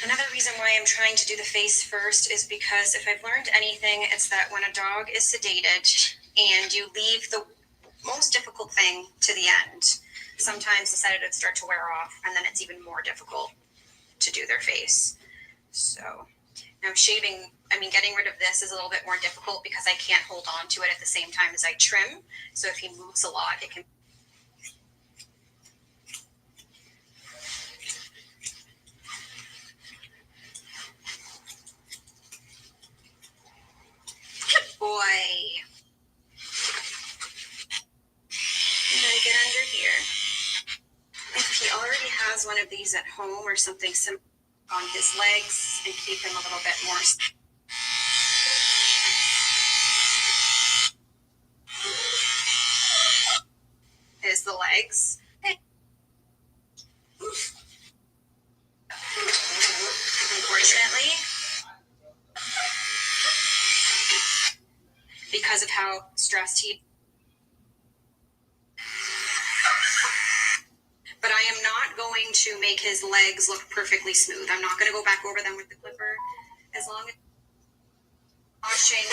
P: Another reason why I'm trying to do the face first is because if I've learned anything, it's that when a dog is sedated and you leave the most difficult thing to the end, sometimes the sedatives start to wear off and then it's even more difficult to do their face. So now getting rid of this is a little bit more difficult because I can't hold on to it at the same time as I trim. So if he moves a lot, it can boy. You gotta get under here. If he already has one of these at home or something similar on his legs and keep him a little bit more. Is the legs. Unfortunately, because of how stressed he. But I am not going to make his legs look perfectly smooth. I'm not going to go back over them with the clipper. As long as washing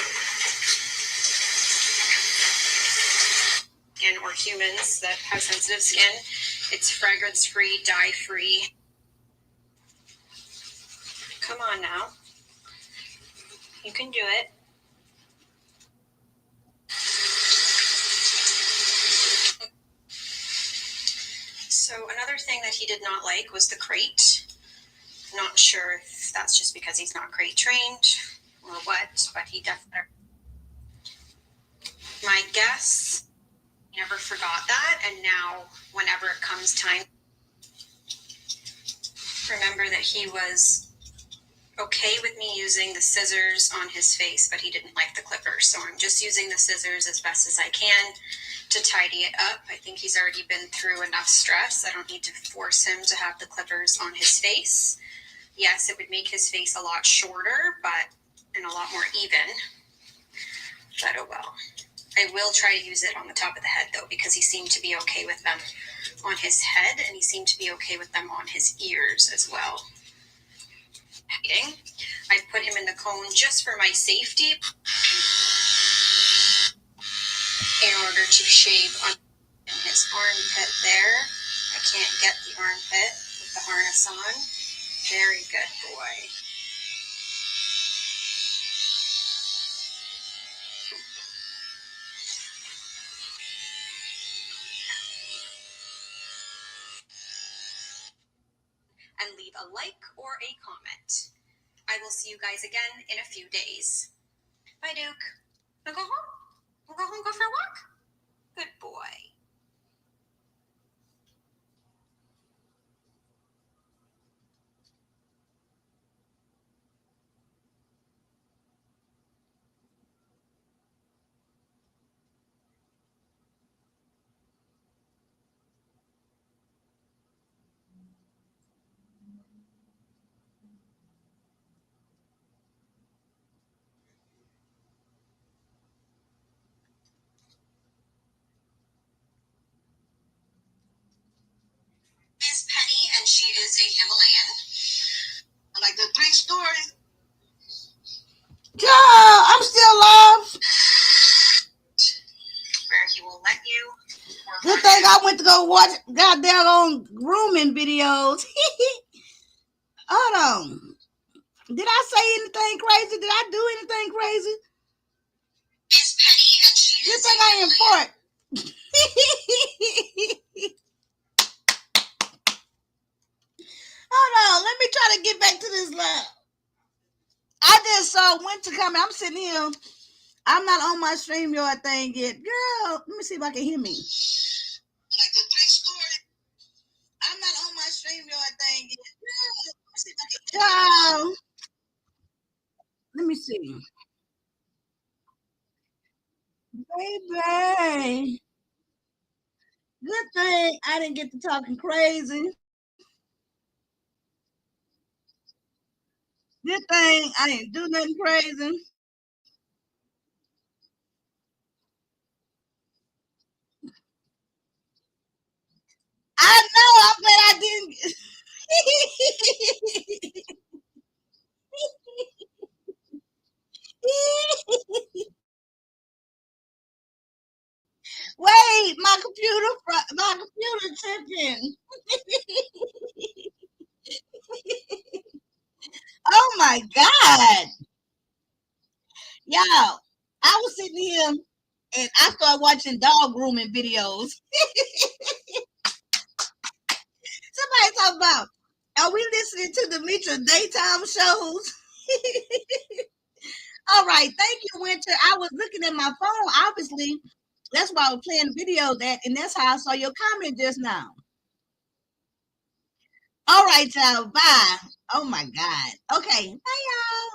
P: skin or humans that have sensitive skin, It's fragrance-free, dye-free. Come on now. You can do it. So another thing that he did not like was the crate. Not sure if that's just because he's not crate trained or what, but he definitely. My guess, never forgot that, and now whenever it comes time, remember that he was okay with me using the scissors on his face, but he didn't like the clippers. So I'm just using the scissors as best as I can to tidy it up. I think he's already been through enough stress. I don't need to force him to have the clippers on his face. Yes, it would make his face a lot shorter, and a lot more even. But oh well. I will try to use it on the top of the head though, because he seemed to be okay with them on his head, and he seemed to be okay with them on his ears as well. I put him in the cone just for my safety in order to shave on his armpit there. I can't get the armpit with the harness on. Very good boy. And leave a like or a comment. I will see you guys again in a few days. Bye, Duke. Wanna go home? Wanna go home, go for a walk? Good boy. Miss Penny, and she is a Himalayan. I like the 3 stories.
A: Yeah, I'm still alive.
P: Where he will let you.
A: Good thing I went to go watch goddamn grooming videos. Hold on. Did I say anything crazy? Did I do anything crazy?
P: Miss Penny, and she
A: Good
P: is
A: thing I am fart. Hold on. Let me try to get back to this live. I just saw winter coming. I'm sitting here. I'm not on my StreamYard thing yet. Girl, let me see if I can hear me.
P: Like the 3 stories.
A: I'm not on my StreamYard thing yet. Girl, let me see if I can hear me. Let me see. Baby. Good thing I didn't get to talking crazy. Good thing I didn't do nothing crazy. I know. I'm glad I didn't. Wait, my computer tripping. Oh my God. Y'all, I was sitting here and I started watching dog grooming videos. Somebody talk about, are we listening to Demetra daytime shows? All right, thank you, Winter. I was looking at my phone, obviously. That's why I was playing the video and that's how I saw your comment just now. All right, y'all. Bye. Oh my God. Okay. Bye, y'all.